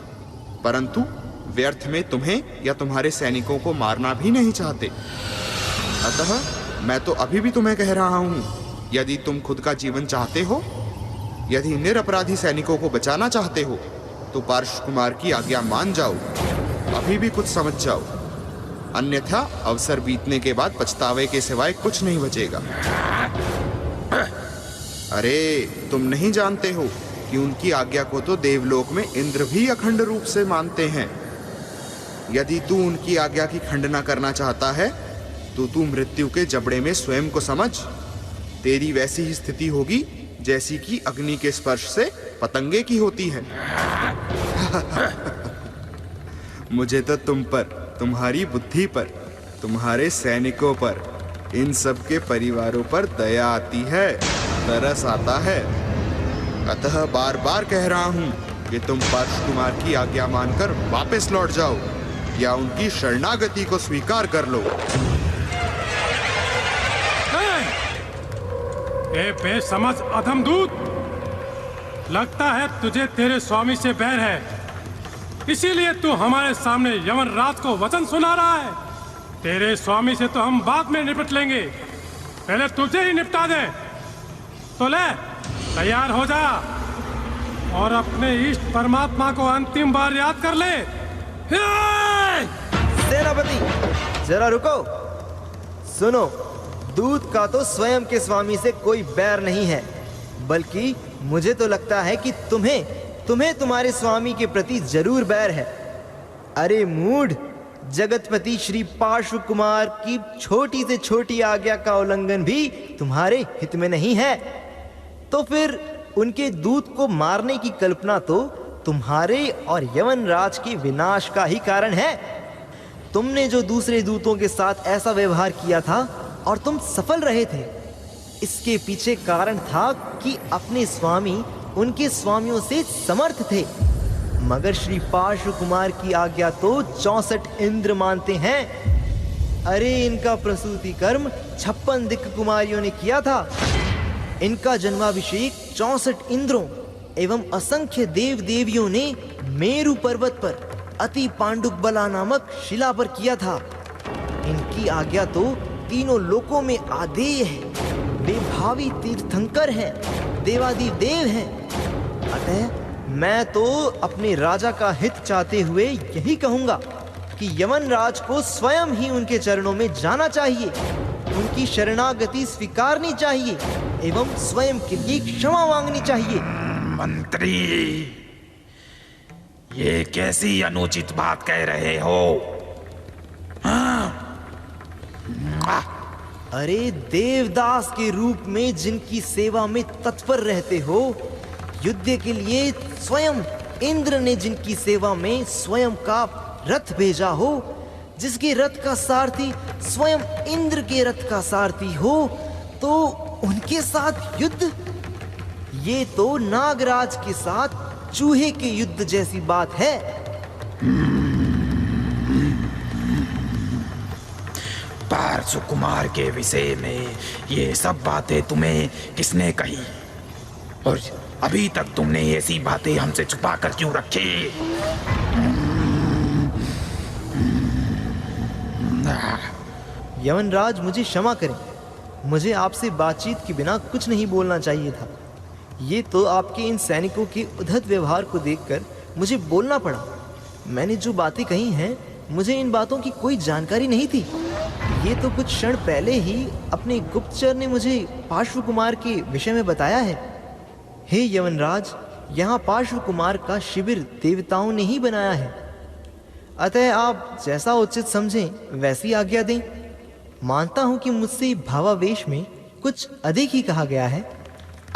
परंतु व्यर्थ में तुम्हें या तुम्हारे सैनिकों को मारना भी नहीं चाहते। अतः मैं तो अभी भी तुम्हें कह रहा हूं, यदि तुम खुद का जीवन चाहते हो, यदि निरपराधी सैनिकों को बचाना चाहते हो, तो पार्श्व कुमार की आज्ञा मान जाओ। अभी भी कुछ समझ जाओ, अन्यथा अवसर बीतने के बाद पछतावे के सिवाय कुछ नहीं बचेगा। अरे तुम नहीं जानते हो कि उनकी आज्ञा को तो देवलोक में इंद्र भी अखंड रूप से मानते हैं। यदि तू उनकी आज्ञा की खंडना करना चाहता है तो तू मृत्यु के जबड़े में स्वयं को समझ। तेरी वैसी ही स्थिति होगी जैसी कि अग्नि के स्पर्श से पतंगे की होती है। मुझे तो तुम पर, तुम्हारी बुद्धि पर, तुम्हारे सैनिकों पर, इन सब के परिवारों पर दया आती है, तरस आता है। अतः बार बार कह रहा हूं कि तुम पार्श्व कुमार की आज्ञा मानकर वापस लौट जाओ या उनकी शरणागति को स्वीकार कर लो। ए बेसमझ अधमदूत, लगता है तुझे तेरे स्वामी से बैर है, इसीलिए तू हमारे सामने यवनराज को वचन सुना रहा है। तेरे स्वामी से तो हम बाद में निपट लेंगे, पहले तुझे ही निपटा दे। तो ले, तैयार हो जा और अपने इष्ट परमात्मा को अंतिम बार याद कर ले। सेनापति, जरा रुको। सुनो, दूत का तो स्वयं के स्वामी से कोई बैर नहीं है, बल्कि मुझे तो लगता है कि तुम्हें तुम्हारे स्वामी के प्रति जरूर बैर है। अरे मूढ़, जगतपति श्री पार्श्व कुमार की छोटी से छोटी आज्ञा का उल्लंघन भी तुम्हारे हित में नहीं है, तो फिर उनके दूत को मारने की कल्पना तो तुम्हारे और यवनराज के विनाश का ही कारण है। तुमने जो दूसरे दूतों के साथ ऐसा व्यवहार किया था और तुम सफल रहे थे, इसके पीछे कारण था कि अपने स्वामी उनके स्वामियों से समर्थ थे। मगर श्री पार्श्व कुमार की आज्ञा तो 64 इंद्र मानते हैं। अरे इनका प्रसूति कर्म 56 दिक् कुमारियों ने किया था। इनका जन्माभिषेक 64 इंद्रों एवं असंख्य देव देवियों ने मेरु पर्वत पर अति पांडुक बला नामक शिला पर किया था। इनकी आज्ञा तो तीनों लोकों में आदेय है। वे भावी तीर्थंकर हैं, देवादिदेव देव हैं। अतः मैं तो अपने राजा का हित चाहते हुए यही कहूंगा कि यमनराज को स्वयं ही उनके चरणों में जाना चाहिए, उनकी शरणागति स्वीकारनी चाहिए एवं स्वयं के लिए क्षमा मांगनी चाहिए। मंत्री, ये कैसी अनुचित बात कह रहे हो? अरे देवदास के रूप में जिनकी सेवा में तत्पर रहते हो, युद्ध के लिए स्वयं इंद्र ने जिनकी सेवा में स्वयं का रथ भेजा हो, जिसके रथ का सारथी स्वयं इंद्र के रथ का सारथी हो, तो उनके साथ युद्ध? ये तो नागराज के साथ चूहे के युद्ध जैसी बात है। पार्श्व कुमार के विषय में ये सब बातें तुम्हें किसने कही? और अभी तक तुमने ऐसी बातें हमसे छुपा कर क्यों रखी? यमनराज, मुझे क्षमा करें। मुझे आपसे बातचीत के बिना कुछ नहीं बोलना चाहिए था। ये तो आपके इन सैनिकों के उद्धत व्यवहार को देखकर मुझे बोलना पड़ा। मैंने जो बातें कही हैं, मुझे इन बातों की कोई जानकारी नहीं थी। ये तो कुछ क्षण पहले ही अपने गुप्तचर ने मुझे पार्श्व कुमार के विषय में बताया है। हे यमनराज, यहाँ पार्श्व कुमार का शिविर देवताओं ने ही बनाया है। अतः आप जैसा उचित समझें वैसी आज्ञा दें। मानता हूँ कि मुझसे भावावेश में कुछ अधिक ही कहा गया है।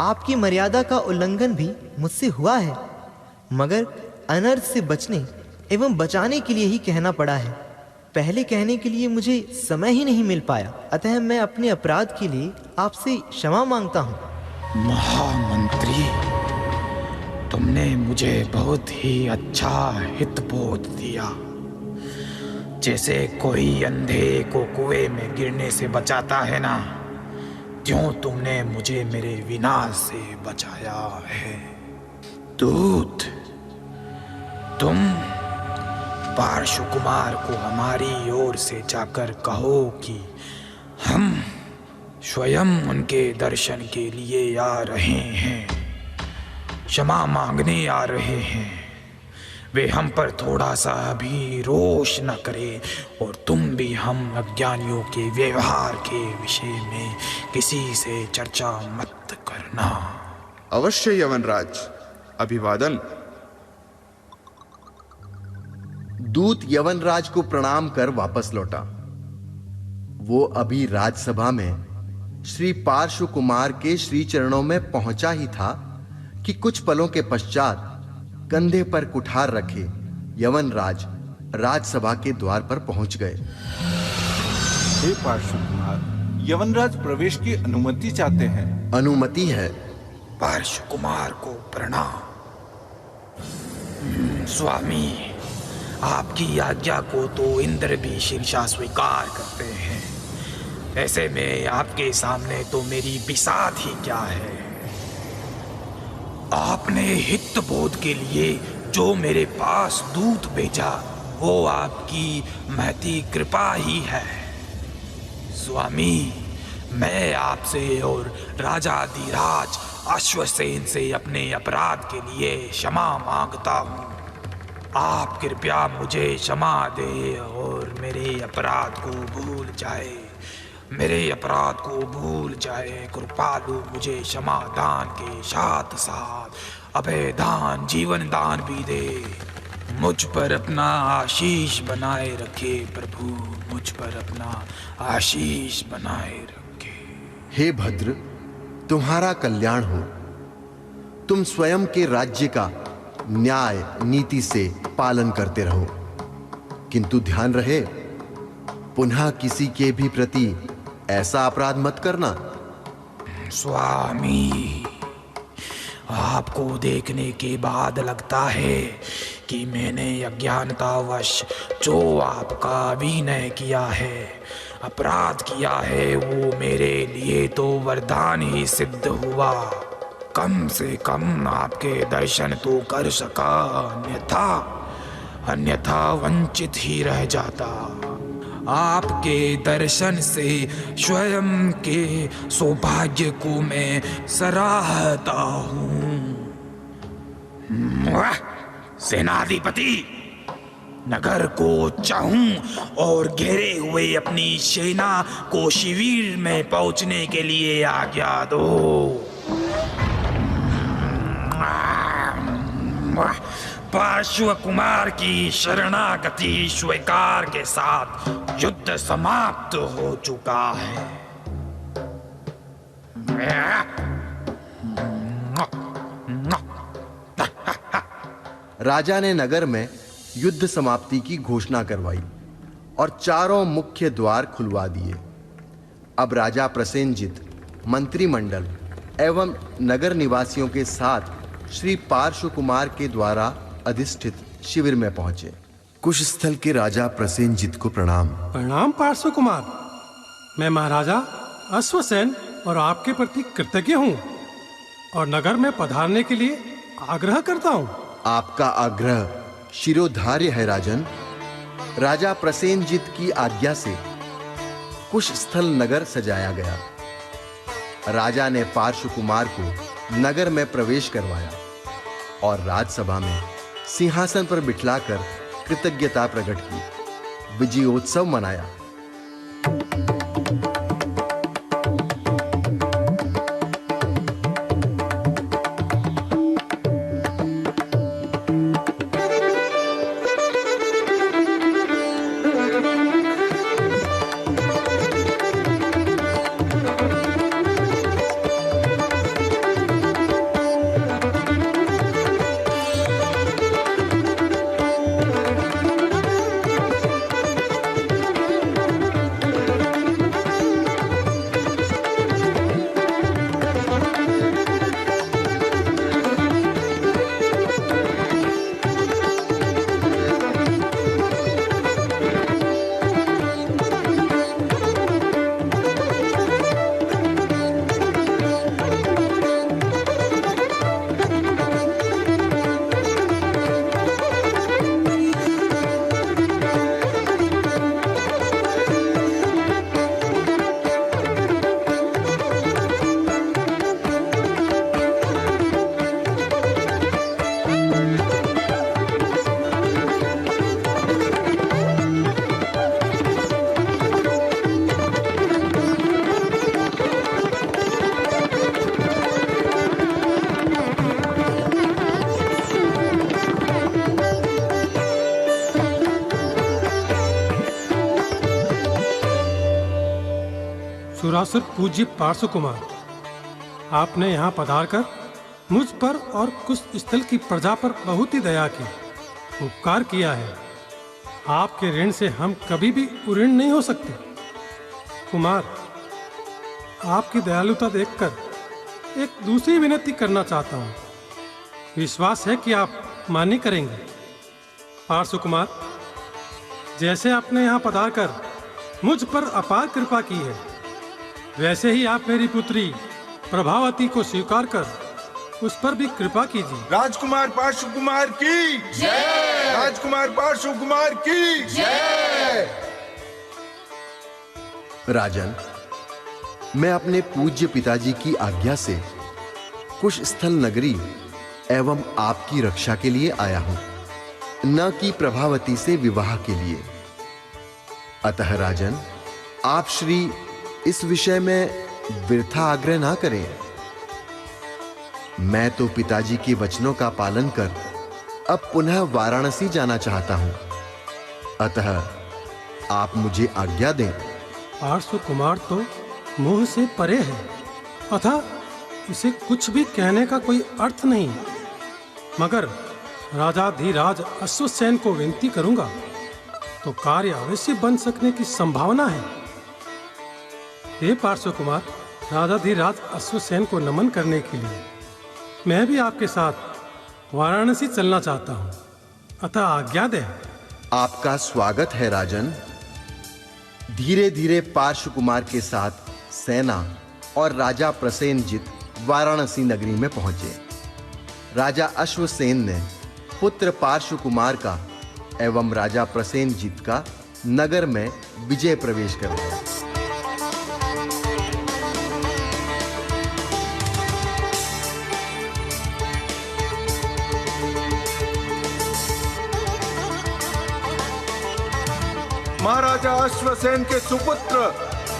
आपकी मर्यादा का उल्लंघन भी मुझसे हुआ है, मगर अनर्थ से बचने एवं बचाने के लिए ही कहना पड़ा है। पहले कहने के लिए मुझे समय ही नहीं मिल पाया। अतः मैं अपने अपराध के लिए आपसे क्षमा मांगता हूँ। महामंत्री, तुमने मुझे बहुत ही अच्छा हितबोध दिया। जैसे कोई अंधे को कुएं में गिरने से बचाता है ना, त्यों तुमने मुझे मेरे विनाश से बचाया है। दूत, तुम पार्श्व कुमार को हमारी ओर से जाकर कहो कि हम स्वयं उनके दर्शन के लिए आ रहे हैं, क्षमा मांगने आ रहे हैं। वे हम पर थोड़ा सा भी रोष न करे, और तुम भी हम अज्ञानियों के व्यवहार के विषय में किसी से चर्चा मत करना। अवश्य यमनराज, अभिवादन। दूत यवनराज को प्रणाम कर वापस लौटा। वो अभी राजसभा में श्री पार्श्व कुमार के श्री चरणों में पहुंचा ही था कि कुछ पलों के पश्चात कंधे पर कुठार रखे यवनराज राजसभा के द्वार पर पहुंच गए। हे पार्श्व कुमार, यवनराज प्रवेश की अनुमति चाहते हैं। अनुमति है। पार्श्व कुमार को प्रणाम। स्वामी, आपकी आज्ञा को तो इंद्र भी शीर्षा स्वीकार करते हैं। ऐसे में आपके सामने तो मेरी बिसात ही क्या है। आपने हित बोध के लिए जो मेरे पास दूत भेजा, वो आपकी महती कृपा ही है। स्वामी, मैं आपसे और राजाधिराज अश्वसेन से अपने अपराध के लिए क्षमा मांगता हूँ। आप कृपया मुझे क्षमा दे और मेरे अपराध को भूल जाए। मेरे अपराध को भूल जाए। कृपालु मुझे क्षमा दान के साथ साथ अभय दान, जीवन दान भी दे। मुझ पर अपना आशीष बनाए रखे प्रभु, मुझ पर अपना आशीष बनाए रखे। हे भद्र, तुम्हारा कल्याण हो। तुम स्वयं के राज्य का न्याय नीति से पालन करते रहो, किंतु ध्यान रहे पुनः किसी के भी प्रति ऐसा अपराध मत करना। स्वामी, आपको देखने के बाद लगता है कि मैंने अज्ञानतावश जो आपका विनय किया है, अपराध किया है, वो मेरे लिए तो वरदान ही सिद्ध हुआ। कम से कम आपके दर्शन तो कर सका, अन्यथा वंचित ही रह जाता। आपके दर्शन से स्वयं के सौभाग्य को मैं सराहता हूँ। वाह! सेनाधिपति, नगर को चाहूं और घेरे हुए अपनी सेना को शिविर में पहुंचने के लिए आज्ञा दो। पार्श्व कुमार की शरणागति स्वीकार के साथ युद्ध समाप्त हो चुका है। राजा ने नगर में युद्ध समाप्ति की घोषणा करवाई और चारों मुख्य द्वार खुलवा दिए। अब राजा प्रसेनजित मंत्रिमंडल एवं नगर निवासियों के साथ श्री पार्श्व कुमार के द्वारा अधिष्ठित शिविर में पहुंचे। कुशस्थल के राजा प्रसेनजित को प्रणाम। प्रणाम पार्श्व कुमार। मैं महाराजा अश्वसेन और आपके प्रति कृतज्ञ हूँ और नगर में पधारने के लिए आग्रह करता हूँ। आपका आग्रह शिरोधार्य है राजन। राजा प्रसेनजित की आज्ञा से कुशस्थल नगर सजाया गया। राजा ने पार्श्व कुमार को नगर में प्रवेश करवाया और राजसभा में सिंहासन पर बिठलाकर कृतज्ञता प्रकट की। विजयोत्सव मनाया। सुरासुर पूज्य पार्श्व कुमार, आपने यहाँ पधारकर मुझ पर और कुशस्थल की प्रजा पर बहुत ही दया की, उपकार किया है। आपके ऋण से हम कभी भी उऋण नहीं हो सकते। कुमार, आपकी दयालुता देखकर एक दूसरी विनती करना चाहता हूँ। विश्वास है कि आप मान्य करेंगे। पार्श्व कुमार, जैसे आपने यहाँ पधारकर मुझ पर अपार कृपा की है, वैसे ही आप मेरी पुत्री प्रभावती को स्वीकार कर उस पर भी कृपा कीजिए। राजकुमार पार्श्व कुमार की जय। राजकुमार पार्श्व कुमार की जय। राजन, मैं अपने पूज्य पिताजी की आज्ञा से कुशस्थल नगरी एवं आपकी रक्षा के लिए आया हूं, न कि प्रभावती से विवाह के लिए। अतः राजन, आप श्री इस विषय में वृथा आग्रह ना करें। मैं तो पिताजी के वचनों का पालन कर अब पुनः वाराणसी जाना चाहता हूं। अतः आप मुझे आज्ञा दें। पार्श्व कुमार तो मोह से परे है, अतः इसे कुछ भी कहने का कोई अर्थ नहीं। मगर राजाधिराज अश्वसेन को विनती करूंगा तो कार्य अवश्य बन सकने की संभावना है। हे पार्श्व कुमार, राजाधिराज अश्वसेन को नमन करने के लिए मैं भी आपके साथ वाराणसी चलना चाहता हूँ, अतः आज्ञा दें। आपका स्वागत है राजन। धीरे धीरे पार्श्व कुमार के साथ सेना और राजा प्रसेनजित वाराणसी नगरी में पहुंचे। राजा अश्वसेन ने पुत्र पार्श्व कुमार का एवं राजा प्रसेनजित का नगर में विजय प्रवेश करवाया। महाराजा अश्वसेन के सुपुत्र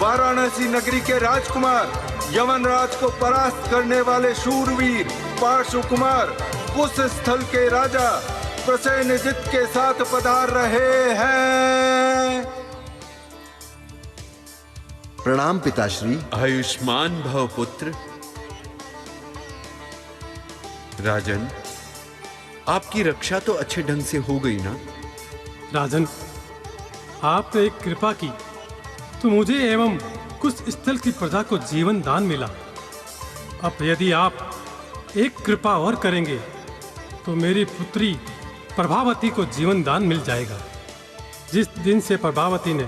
वाराणसी नगरी के राजकुमार यमनराज को परास्त करने वाले शूरवीर पार्श्व कुमार उस स्थल के राजा प्रसेनजित के साथ पधार रहे हैं। प्रणाम पिताश्री। आयुष्मान भव पुत्र। राजन, आपकी रक्षा तो अच्छे ढंग से हो गई ना? राजन, आपने एक कृपा की तो मुझे एवं कुछ स्थल की प्रजा को जीवन दान मिला। अब यदि आप एक कृपा और करेंगे तो मेरी पुत्री प्रभावती को जीवन दान मिल जाएगा। जिस दिन से प्रभावती ने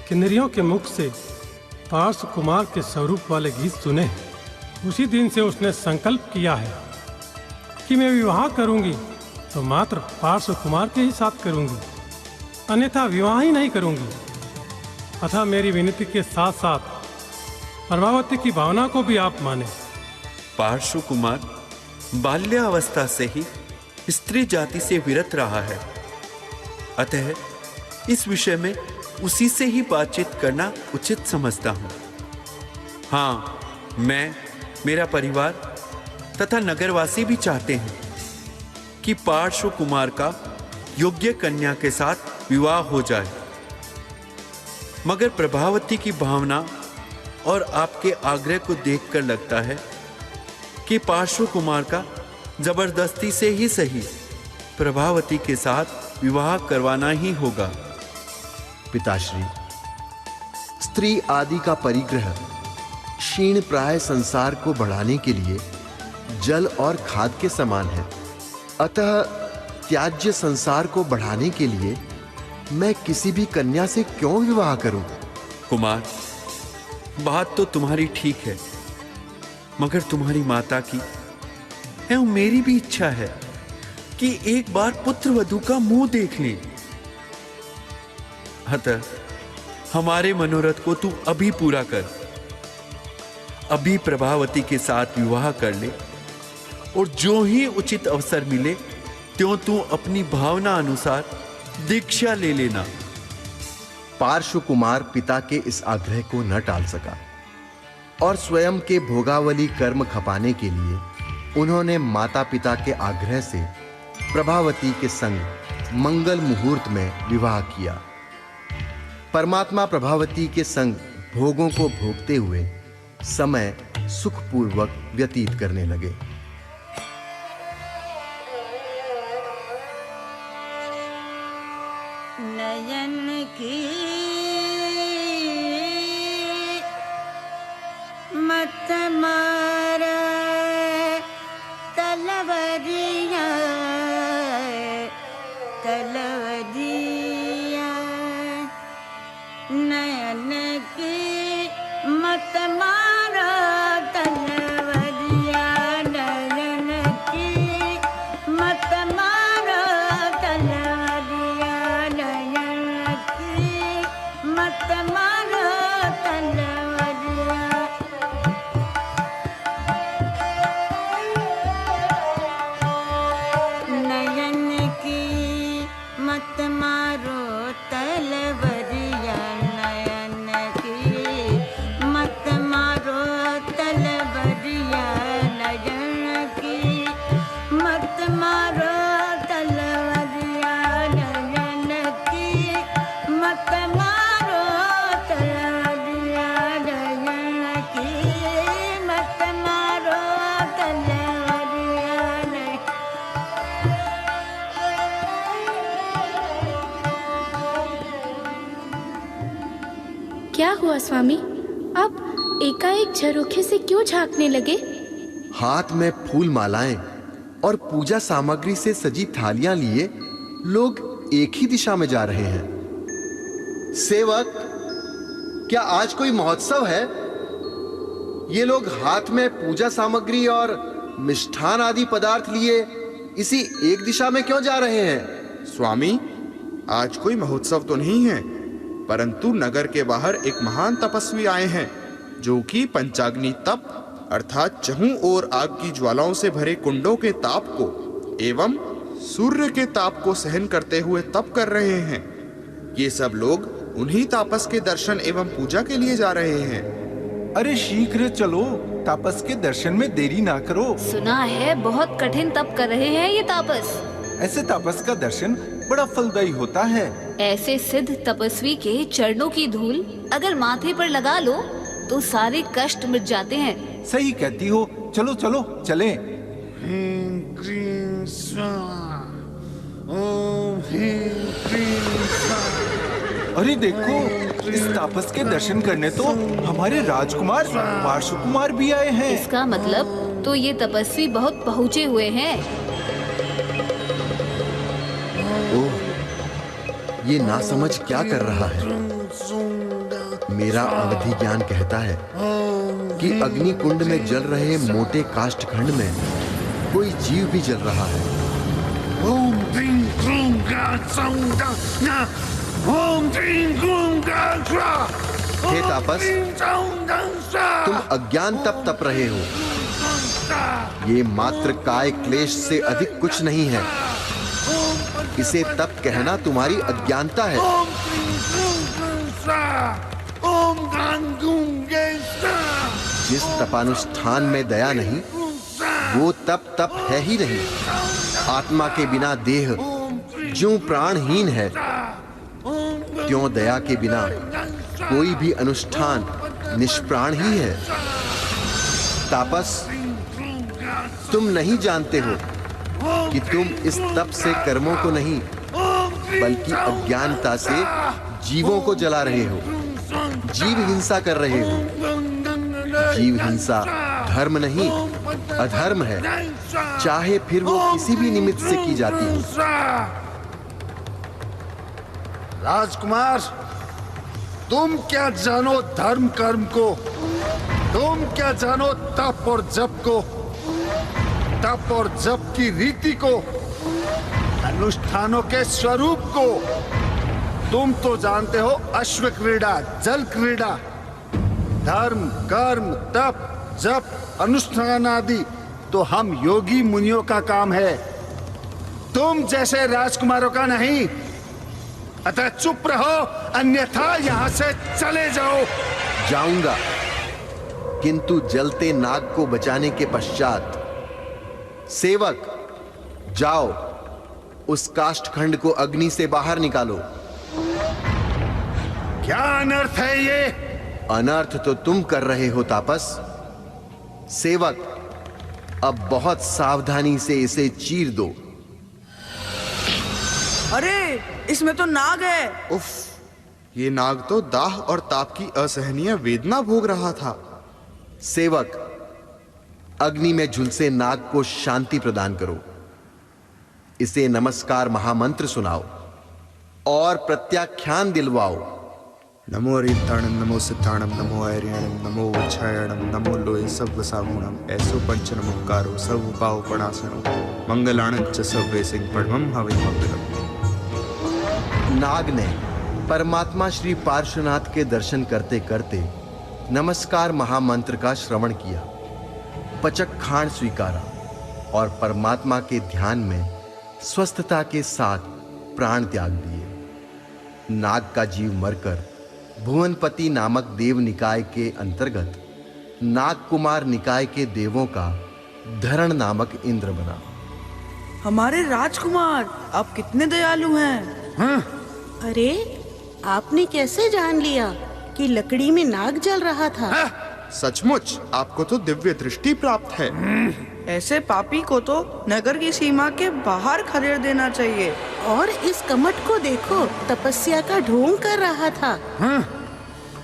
किन्नरियों के मुख से पार्श्व कुमार के स्वरूप वाले गीत सुने, उसी दिन से उसने संकल्प किया है कि मैं विवाह करूंगी तो मात्र पार्श्व कुमार के ही साथ करूंगी, अन्यथा विवाह ही नहीं करूंगी। अतः मेरी विनती के साथ साथ प्रभावती की भावना को भी आप माने। पार्श्व कुमार बाल्यावस्था से ही स्त्री जाति से विरत रहा है, अतः इस विषय में उसी से ही बातचीत करना उचित समझता हूं। हाँ, मैं, मेरा परिवार तथा नगरवासी भी चाहते हैं कि पार्श्व कुमार का योग्य कन्या के साथ विवाह हो जाए, मगर प्रभावती की भावना और आपके आग्रह को देखकर लगता है कि पार्श्व कुमार का जबरदस्ती से ही सही प्रभावती के साथ विवाह करवाना ही होगा। पिताश्री, स्त्री आदि का परिग्रह क्षीण प्राय संसार को बढ़ाने के लिए जल और खाद के समान है, अतः त्याज्य संसार को बढ़ाने के लिए मैं किसी भी कन्या से क्यों विवाह करूं? कुमार, बात तो तुम्हारी ठीक है, मगर तुम्हारी माता की एवं मेरी भी इच्छा है कि एक बार पुत्र वधू का मुंह देख लें। अतः हमारे मनोरथ को तू अभी पूरा कर, अभी प्रभावती के साथ विवाह कर ले और जो ही उचित अवसर मिले त्यों तू अपनी भावना अनुसार दीक्षा ले लेना। पार्श्व कुमार पिता के इस आग्रह को न टाल सका और स्वयं के भोगावली कर्म खपाने के लिए उन्होंने माता पिता के आग्रह से प्रभावती के संग मंगल मुहूर्त में विवाह किया। परमात्मा प्रभावती के संग भोगों को भोगते हुए समय सुखपूर्वक व्यतीत करने लगे। नयन की मत मारा तलवरिया तलवरिया, नयन की मत मारा तलवरिया, नयन की मत मारा तलवरिया, नयन की मत मारा तलवरिया। नयन की मत मारो तलवरिया, नयन की मत मारो तलवरिया, नयन की मत मारो तलवरिया, नयन की मत मारो तलवरिया, नयन की मत मारो तलवरिया। क्या हुआ स्वामी? आप एकाएक झरोखे से क्यों झांकने लगे? हाथ में फूल मालाएं और पूजा सामग्री से सजी थालियां लिए लोग एक ही दिशा में जा रहे हैं। सेवक, क्या आज कोई महोत्सव है? ये लोग हाथ में पूजा सामग्री और मिष्ठान आदि पदार्थ लिए इसी एक दिशा में क्यों जा रहे हैं? स्वामी, आज कोई महोत्सव तो नहीं है, परंतु नगर के बाहर एक महान तपस्वी आए हैं जो कि पंचाग्नि तप अर्थात चहुं ओर आग की ज्वालाओं से भरे कुंडों के ताप को एवं सूर्य के ताप को सहन करते हुए तप कर रहे हैं। ये सब लोग उन्हीं तापस के दर्शन एवं पूजा के लिए जा रहे हैं। अरे शीघ्र चलो, तापस के दर्शन में देरी ना करो। सुना है बहुत कठिन तप कर रहे हैं ये तापस। ऐसे तापस का दर्शन बड़ा फलदायी होता है। ऐसे सिद्ध तपस्वी के चरणों की धूल अगर माथे पर लगा लो तो सारे कष्ट मिट जाते हैं। सही कहती हो, चलो चलो चलें। अरे देखो, इस तापस के दर्शन करने तो हमारे राजकुमार पार्श्वकुमार भी आए हैं। इसका मतलब तो ये तपस्वी बहुत पहुँचे हुए हैं। ओह, ये नासमझ क्या कर रहा है? मेरा अवधि ज्ञान कहता है कि अग्नि कुंड में जल रहे मोटे काष्ठखंड में कोई जीव भी जल रहा है। हे तापस, तुम अज्ञान तप रहे हो। ये मात्र काय क्लेश से अधिक कुछ नहीं है। इसे तप कहना तुम्हारी अज्ञानता है। जिस तपानुष्ठान में दया नहीं, वो तप है ही नहीं। आत्मा के बिना देह ज्यों प्राणहीन है, त्यों दया के बिना कोई भी अनुष्ठान निष्प्राण ही है। तापस, तुम नहीं जानते हो कि तुम इस तप से कर्मों को नहीं बल्कि अज्ञानता से जीवों को जला रहे हो। जीव हिंसा कर रहे हो। जीव हिंसा धर्म नहीं अधर्म है, चाहे फिर वो किसी भी निमित्त से की जाती हो। राजकुमार, तुम क्या जानो धर्म कर्म को? तुम क्या जानो तप और जप को? तप और जप की रीति को, अनुष्ठानों के स्वरूप को? तुम तो जानते हो अश्व क्रीड़ा, जल क्रीड़ा, धर्म कर्म तप जप अनुष्ठान आदि तो हम योगी मुनियों का काम है, तुम जैसे राजकुमारों का नहीं। अतः चुप रहो, अन्यथा यहां से चले जाओ। जाऊंगा, किंतु जलते नाग को बचाने के पश्चात। सेवक, जाओ, उस काष्ठखंड को अग्नि से बाहर निकालो। क्या अनर्थ है ये? अनर्थ तो तुम कर रहे हो तापस। सेवक, अब बहुत सावधानी से इसे चीर दो। अरे, इसमें तो नाग है। उफ, ये नाग तो दाह और ताप की असहनीय वेदना भोग रहा था। सेवक, अग्नि में झुलसे नाग को शांति प्रदान करो। इसे नमस्कार महामंत्र सुनाओ और प्रत्याख्यान दिलवाओ। नमो रिताणम नमो सिद्धाणम नमो ऐर्यणम नमो वच्छायणम नमो लोए सब सागुणम ऐसो पंचनमुक्कारो सब पाव पणासनो मंगलाणंच सव्वे सिंह पढ़मम हवे मंगलम। नाग ने परमात्मा श्री पार्श्वनाथ के दर्शन करते करते नमस्कार महामंत्र का श्रवण किया, पचक खान स्वीकारा और परमात्मा के ध्यान में स्वस्थता के साथ प्राण त्याग दिए। नाग का जीव मरकर भुवनपति नामक देव निकाय के अंतर्गत नाग कुमार निकाय के देवों का धरण नामक इंद्र बना। हमारे राजकुमार, आप कितने दयालु हैं। हाँ? अरे, आपने कैसे जान लिया कि लकड़ी में नाग जल रहा था? सचमुच आपको तो दिव्य दृष्टि प्राप्त है। ऐसे पापी को तो नगर की सीमा के बाहर खदेड़ देना चाहिए। और इस कमट को देखो, तपस्या का ढोंग कर रहा था। हाँ?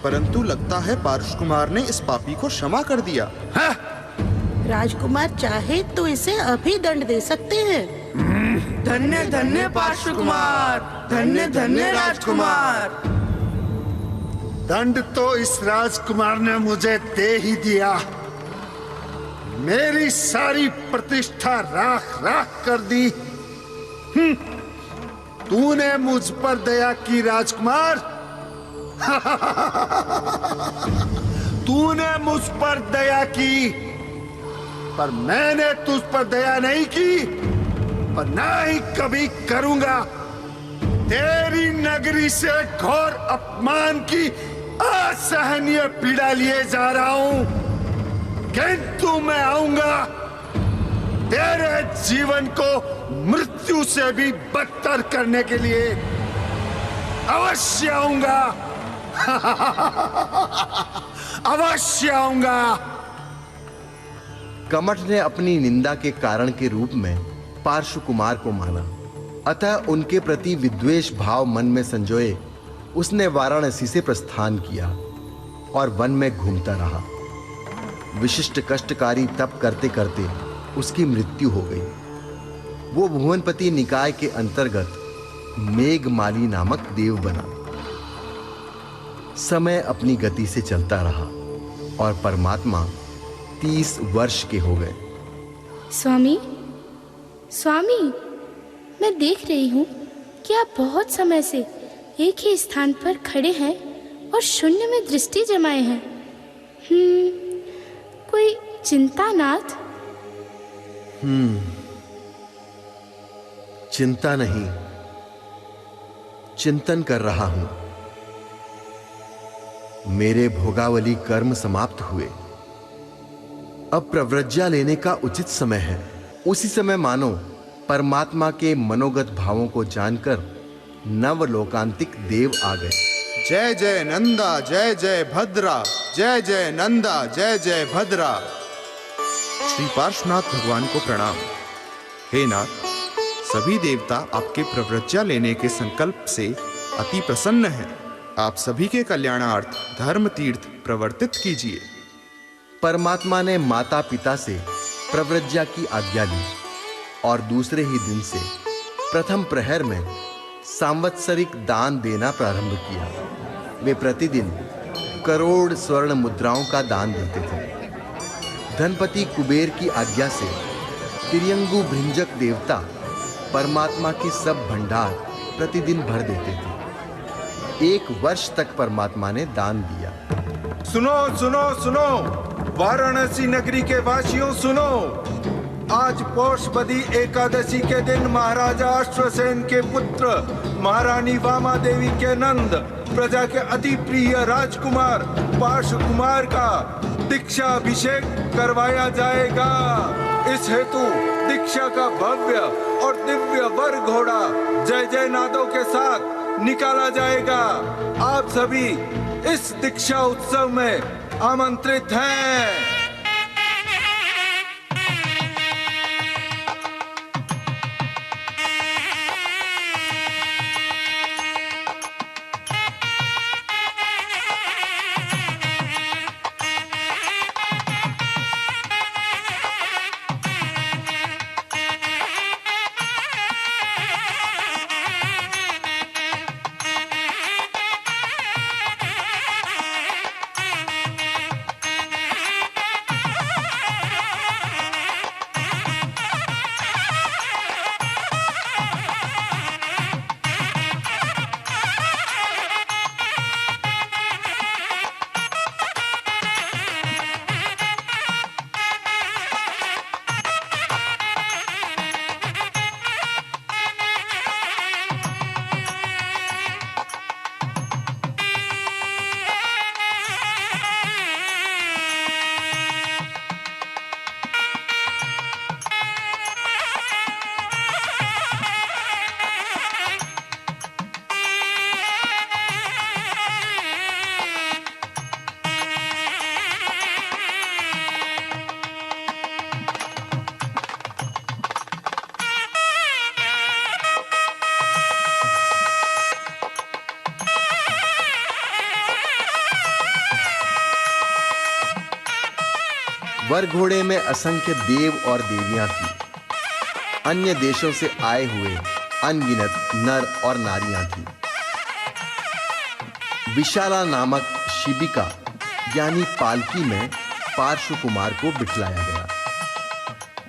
परंतु लगता है पार्श्वकुमार ने इस पापी को क्षमा कर दिया। हाँ? राजकुमार चाहे तो इसे अभी दंड दे सकते हैं। धन्य धन्य पार्श्वकुमार, धन्य धन्य राजकुमार। दंड तो इस राजकुमार ने मुझे दे ही दिया। मेरी सारी प्रतिष्ठा राख राख कर दी। तूने मुझ पर दया की राजकुमार, तूने मुझ पर दया की, पर मैंने तुझ पर दया नहीं की और ना ही कभी करूंगा। तेरी नगरी से घोर अपमान की असहनीय पीड़ा लिए जा रहा हूं, किंतु मैं आऊंगा, तेरे जीवन को मृत्यु से भी बदतर करने के लिए अवश्य आऊंगा। अवश्य आऊंगा। कमठ ने अपनी निंदा के कारण के रूप में पार्श्व कुमार को माना, अतः उनके प्रति विद्वेष भाव मन में संजोए उसने वाराणसी से प्रस्थान किया और वन में घूमता रहा। विशिष्ट कष्टकारी तप करते करते उसकी मृत्यु हो गई। वो भुवनपति निकाय के अंतर्गत मेघमाली नामक देव बना। समय अपनी गति से चलता रहा और परमात्मा 30 वर्ष के हो गए। स्वामी, स्वामी, मैं देख रही हूँ कि आप बहुत समय से एक ही स्थान पर खड़े हैं और शून्य में दृष्टि जमाए हैं। कोई चिंता नाथ? चिंता नहीं, चिंतन कर रहा हूं। मेरे भोगावली कर्म समाप्त हुए, अब प्रव्रज्या लेने का उचित समय है। उसी समय मानो परमात्मा के मनोगत भावों को जानकर नवलोकांतिक देव आ गए। जय जय नंदा, जय जय भद्रा, जय जय नंदा, जय जय भद्रा। श्री पार्श्वनाथ भगवान को प्रणाम। हे नाथ, सभी देवता आपके प्रव्रज्या लेने के संकल्प से अति प्रसन्न हैं। आप सभी के कल्याणार्थ धर्म तीर्थ प्रवर्तित कीजिए। परमात्मा ने माता पिता से प्रव्रज्या की आज्ञा ली और दूसरे ही दिन से प्रथम प्रहर में सांवत्सरिक दान देना प्रारंभ किया। वे प्रतिदिन करोड़ स्वर्ण मुद्राओं का दान देते थे। धनपति कुबेर की आज्ञा से तिर्यंगु भृंजक देवता परमात्मा के सब भंडार प्रतिदिन भर देते थे। 1 वर्ष तक परमात्मा ने दान दिया। सुनो सुनो सुनो, वाराणसी नगरी के वासियों सुनो। आज पौषपदी एकादशी के दिन महाराजा अश्वसेन के पुत्र महारानी वामा देवी के नंद प्रजा के अति प्रिय राजकुमार पार्श्व कुमार का दीक्षाभिषेक करवाया जाएगा। इस हेतु दीक्षा का भव्य और दिव्य वर घोड़ा जय जय नादों के साथ निकाला जाएगा। आप सभी इस दीक्षा उत्सव में आमंत्रित हैं। वर घोड़े में असंख्य देव और देवियां थी। अन्य देशों से आए हुए अनगिनत नर और नारियां थी। विशाला नामक शिबिका यानी पालकी में पार्श्व कुमार को बिठलाया गया।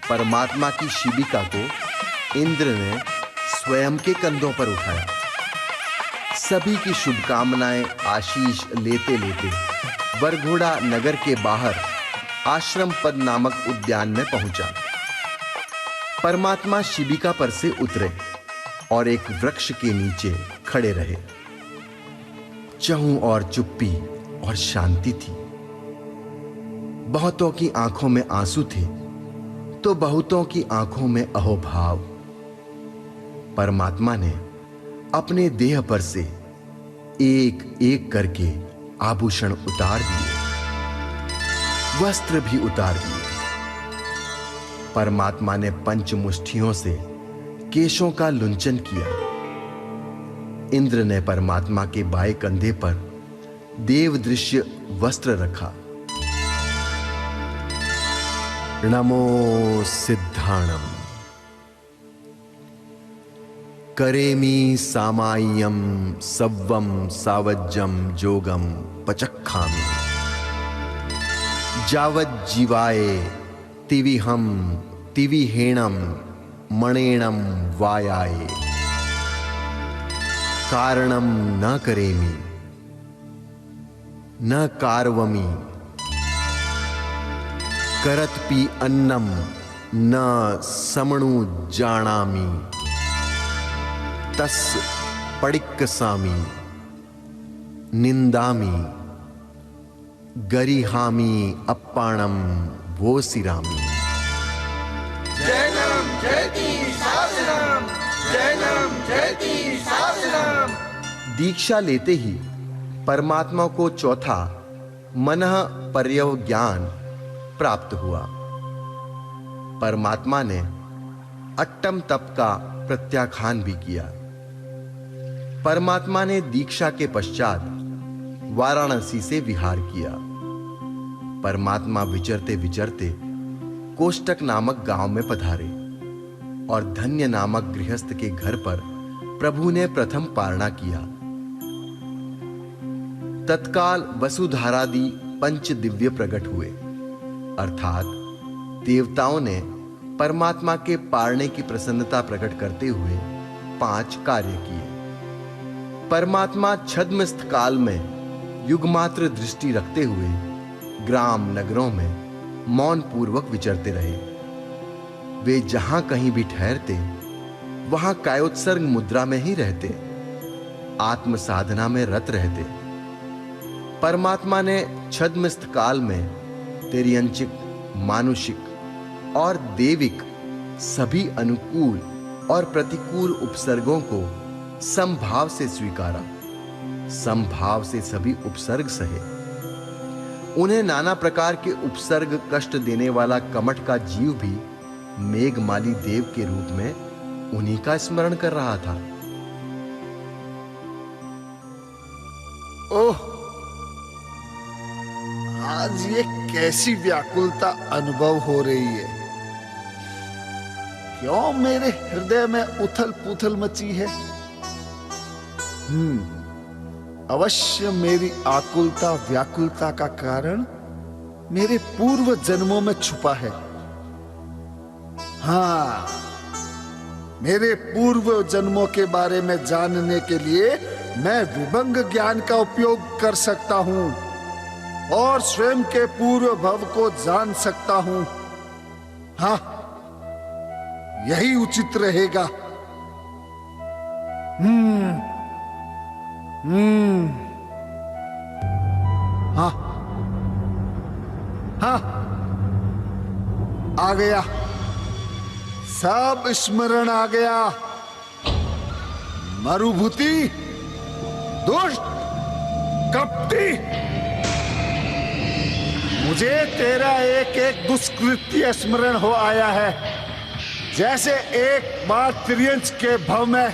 परमात्मा की शिबिका को इंद्र ने स्वयं के कंधों पर उठाया। सभी की शुभकामनाएं आशीष लेते लेते वरघोड़ा नगर के बाहर आश्रम पद नामक उद्यान में पहुंचा। परमात्मा शिबिका पर से उतरे और एक वृक्ष के नीचे खड़े रहे। चहुं और चुप्पी और शांति थी। बहुतों की आंखों में आंसू थे तो बहुतों की आंखों में अहोभाव। परमात्मा ने अपने देह पर से एक एक करके आभूषण उतार दिए, वस्त्र भी उतार दिए। परमात्मा ने पंचमुष्ठियों से केशों का लुंचन किया। इंद्र ने परमात्मा के बाएं कंधे पर देव दृश्य वस्त्र रखा। नमो सिद्धाणम करेमी सामाय्यम सव्वम सावज्जम जोगम पचक्खामि जावज् जीवाय तिविहम तिविहेणम मणेणम वायाय कारणम न करेमि न कार्वमि करत्पि अन्नम न समणु जानामि तस् पडिक्कसामि निंदामि गरिहामि अप्पाणम वोसिरामि। जैनम जयति शासनम, जैनम जयति शासनम। दीक्षा लेते ही परमात्मा को चौथा मनः पर्यव ज्ञान प्राप्त हुआ। परमात्मा ने अट्टम तप का प्रत्याख्यान भी किया। परमात्मा ने दीक्षा के पश्चात वाराणसी से विहार किया। परमात्मा विचरते विचरते कोष्टक नामक गांव में पधारे और धन्य नामक गृहस्थ के घर पर प्रभु ने प्रथम पारणा किया। तत्काल वसुधारादि पंच दिव्य प्रकट हुए, अर्थात देवताओं ने परमात्मा के पारणे की प्रसन्नता प्रकट करते हुए 5 कार्य किए। परमात्मा छद्मस्थ काल में युगमात्र दृष्टि रखते हुए ग्राम नगरों में मौन पूर्वक विचरते रहे। वे जहां कहीं भी ठहरते वहां कायोत्सर्ग मुद्रा में ही रहते, आत्म साधना में रत रहते। परमात्मा ने छद्मस्थ काल में तिर्यंचिक, मानुषिक और देविक सभी अनुकूल और प्रतिकूल उपसर्गों को समभाव से स्वीकारा, समभाव से सभी उपसर्ग सहे। उन्हें नाना प्रकार के उपसर्ग कष्ट देने वाला कमठ का जीव भी मेघमाली देव के रूप में उन्हीं का स्मरण कर रहा था। ओह, आज ये कैसी व्याकुलता अनुभव हो रही है। क्यों मेरे हृदय में उथल पुथल मची है? अवश्य मेरी आकुलता व्याकुलता का कारण मेरे पूर्व जन्मों में छुपा है। हाँ, मेरे पूर्व जन्मों के बारे में जानने के लिए मैं विभंग ज्ञान का उपयोग कर सकता हूं और स्वयं के पूर्व भव को जान सकता हूं। हाँ, यही उचित रहेगा। हाँ हाँ, आ गया, सब स्मरण आ गया। मरुभूति, दुष्ट, कपटी, मुझे तेरा एक एक दुष्कृत्य स्मरण हो आया है। जैसे एक बार त्रियंच के भव में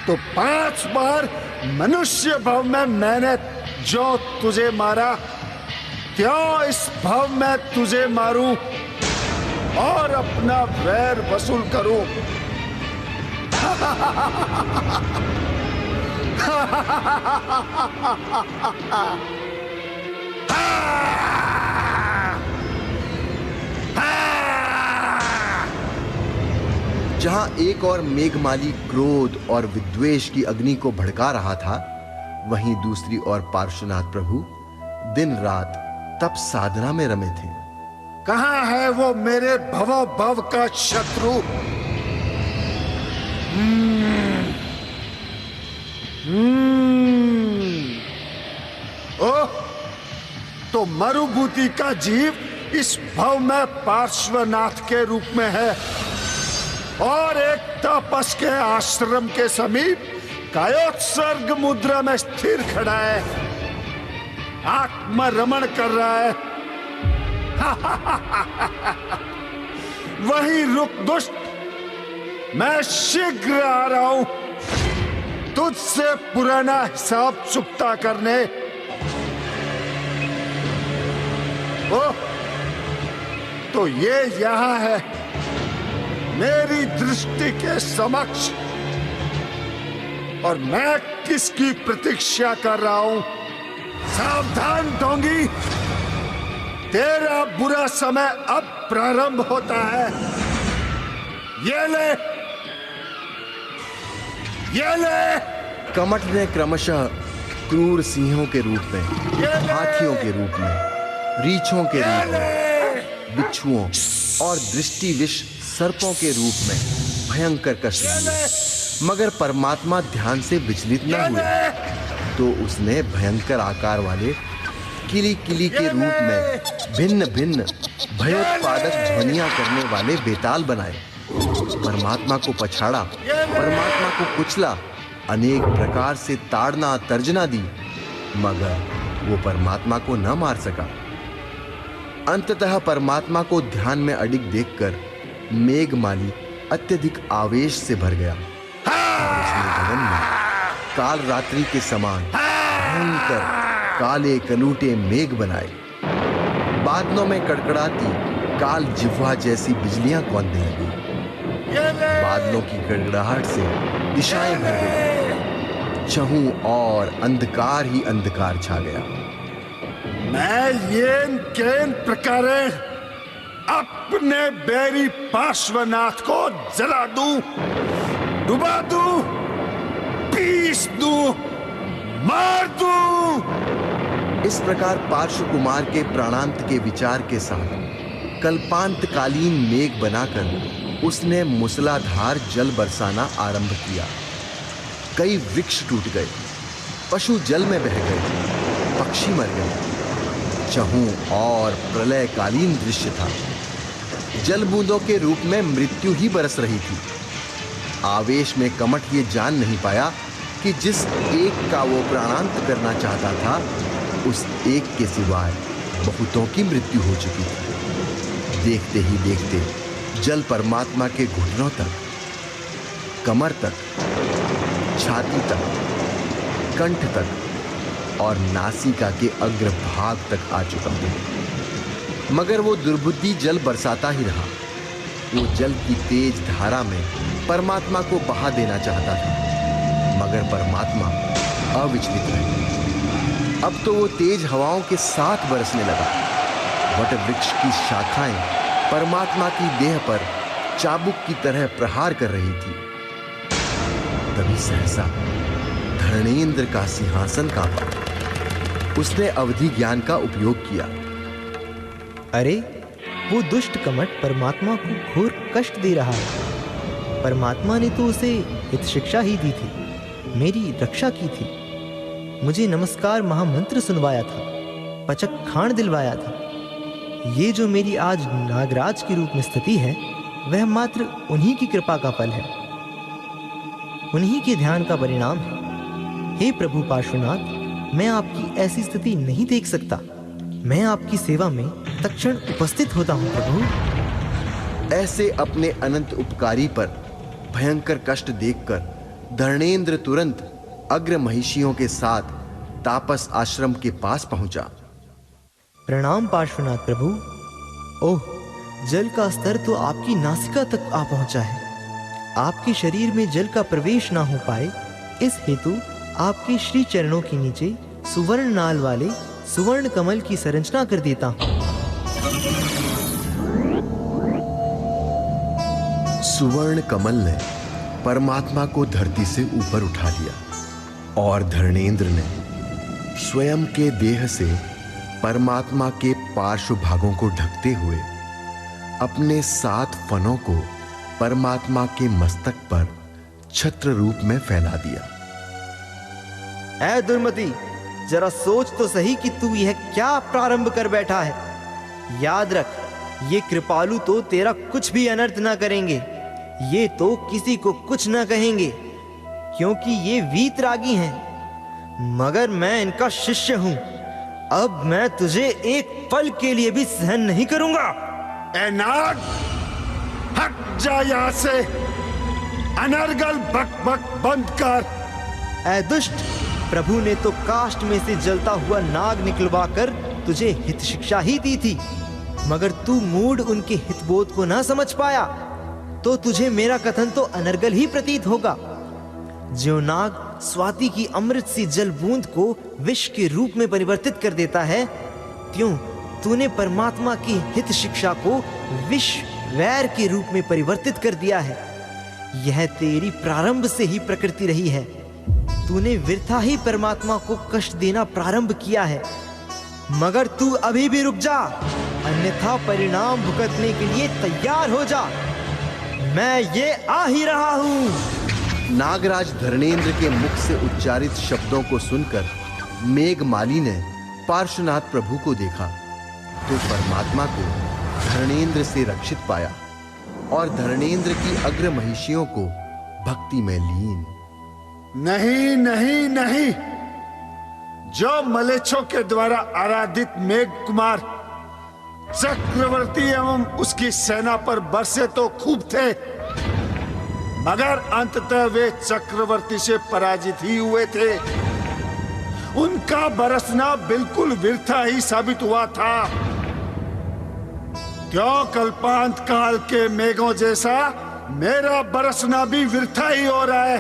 तो 5 बार मनुष्य भव में मैंने जो तुझे मारा, त्यों इस भव में तुझे मारूं और अपना वैर वसूल करूं। जहां एक और मेघमाली क्रोध और विद्वेष की अग्नि को भड़का रहा था, वहीं दूसरी ओर पार्श्वनाथ प्रभु दिन रात तप साधना में रमे थे। कहां है वो मेरे भवो भव का शत्रु? ओह, तो मरुभूति का जीव इस भव में पार्श्वनाथ के रूप में है और एक तापस के आश्रम के समीप कायोत्सर्ग मुद्रा में स्थिर खड़ा है, आत्मरमण कर रहा है। वही रुक दुष्ट, मैं शीघ्र आ रहा हूं तुझसे पुराना हिसाब चुकता करने। ओह, तो ये यहां है मेरी दृष्टि के समक्ष, और मैं किसकी प्रतीक्षा कर रहा हूं? सावधान ढोंगी, तेरा बुरा समय अब प्रारंभ होता है। ये ले, ये ले। कमठ ने क्रमशः क्रूर सिंहों के रूप में, हाथियों के रूप में, रीछों के रूप में, बिच्छुओं और दृष्टिविष सर्पों के रूप में भयंकर कष्ट दिए, मगर परमात्मा ध्यान से विचलित न हुए। तो उसने भयंकर आकार वाले किली किली के रूप में भिन्न भिन्न भयोत्पादक ध्वनियां करने वाले बेताल बनाए, परमात्मा को पछाड़ा, परमात्मा को कुचला, अनेक प्रकार से ताड़ना तर्जना दी, मगर वो परमात्मा को न मार सका। अंततः परमात्मा को ध्यान में अडिग देखकर मेघमाली अत्यधिक आवेश से भर गया और उसने गगन में काल रात्रि के समान भयंकर काले कलूटे मेघ बनाए। बादलों में कड़कड़ाती काल जिह्वा जैसी बिजलियां कौंधने लगी। बादलों की गड़गड़ाहट से दिशाएं भर गई, चहु और अंधकार ही अंधकार छा गया। मैं येन केन प्रकारे अपने बैरी पार्श्वनाथ को जला दूं, डुबा दूं, पीस दूं, मार दूं। इस प्रकार पार्श्व कुमार के प्राणांत के विचार के साथ कल्पांतकालीन मेघ बनाकर उसने मूसलाधार जल बरसाना आरंभ किया। कई वृक्ष टूट गए, पशु जल में बह गए, पक्षी मर गए। चहु और प्रलयकालीन दृश्य था। जल बूंदों के रूप में मृत्यु ही बरस रही थी। आवेश में कमठ ये जान नहीं पाया कि जिस एक का वो प्राणांत करना चाहता था, उस एक के सिवाय बहुतों की मृत्यु हो चुकी थी। देखते ही देखते जल परमात्मा के घुटनों तक, कमर तक, छाती तक, कंठ तक और नासिका के अग्रभाग तक आ चुका था। मगर वो दुर्बुद्धि जल बरसाता ही रहा। वो जल की तेज धारा में परमात्मा को बहा देना चाहता था, मगर परमात्मा अविचलित रहे। अब तो वो तेज हवाओं के साथ बरसने लगा। वट वृक्ष की शाखाएं परमात्मा की देह पर चाबुक की तरह प्रहार कर रही थी। तभी सहसा धरणेन्द्र का सिंहासन कांपा। उसने अवधि ज्ञान का उपयोग किया। अरे, वो दुष्ट कमठ परमात्मा को घोर कष्ट दे रहा है। परमात्मा ने तो उसे हित शिक्षा ही दी थी, मेरी रक्षा की थी, मुझे नमस्कार महामंत्र सुनवाया था, पचक खाण दिलवाया था। ये जो मेरी आज नागराज के रूप में स्थिति है, वह मात्र उन्हीं की कृपा का फल है, उन्हीं के ध्यान का परिणाम है। हे प्रभु पार्श्वनाथ, मैं आपकी ऐसी स्थिति नहीं देख सकता। मैं आपकी सेवा में तत्क्षण उपस्थित होता हूं प्रभु। ऐसे अपने अनंत उपकारी पर भयंकर कष्ट देखकर धरणेन्द्र तुरंत अग्र महिषियों के साथ तापस आश्रम के पास पहुंचा। प्रणाम पार्श्वनाथ प्रभु। ओह, जल का स्तर तो आपकी नासिका तक आ पहुंचा है। आपके शरीर में जल का प्रवेश ना हो पाए, इस हेतु आपके श्री चरणों के नीचे सुवर्ण नाल वाले सुवर्ण कमल की संरचना कर देता हूं। सुवर्ण कमल ने परमात्मा को धरती से ऊपर उठा लिया और धर्मेंद्र ने स्वयं के देह से परमात्मा के पार्श्व भागों को ढकते हुए अपने 7 फनों को परमात्मा के मस्तक पर छत्र रूप में फैला दिया। ऐ दुर्मति, जरा सोच तो सही कि तू यह क्या प्रारंभ कर बैठा है। याद रख, ये कृपालु तो तेरा कुछ भी अनर्थ ना करेंगे। ये तो किसी को कुछ ना कहेंगे, क्योंकि ये वीतरागी हैं, मगर मैं इनका शिष्य हूं। अब मैं तुझे एक पल के लिए भी सहन नहीं करूंगा। ए नाग, हट जा यहां से। अनर्गल बक बक बंद कर। ऐ दुष्ट, प्रभु ने तो काष्ठ में से जलता हुआ नाग निकलवाकर तुझे हित शिक्षा ही दी थी, मगर तू मूढ़ उनके हितबोध को ना समझ पाया, तो तुझे मेरा कथन तो अनर्गल ही प्रतीत होगा। जो नाग स्वाति की अमृत सी जल बूंद को विष के रूप में परिवर्तित कर देता है, त्यों तूने परमात्मा की हित शिक्षा को विष वैर के रूप में परिवर्तित कर दिया है। यह तेरी प्रारंभ से ही प्रकृति रही है। तूने वृथा ही परमात्मा को कष्ट देना प्रारंभ किया है, मगर तू अभी भी रुक जा, अन्यथा परिणाम भुगतने के लिए तैयार हो जा। मैं ये आ ही रहा हूं। नागराज धर्मेंद्र के मुख से उच्चारित शब्दों को सुनकर मेघमाली ने पार्श्वनाथ प्रभु को देखा तो परमात्मा को धर्मेंद्र से रक्षित पाया और धर्मेंद्र की अग्र महिषियों को भक्ति में लीन। नहीं नहीं नहीं, जो मलेच्छों के द्वारा आराधित मेघ कुमार चक्रवर्ती एवं उसकी सेना पर बरसे तो खूब थे, मगर अंततः वे चक्रवर्ती से पराजित ही हुए थे। उनका बरसना बिल्कुल व्यर्थ ही साबित हुआ था। क्यों कल्पांत काल के मेघों जैसा मेरा बरसना भी व्यर्थ ही हो रहा है।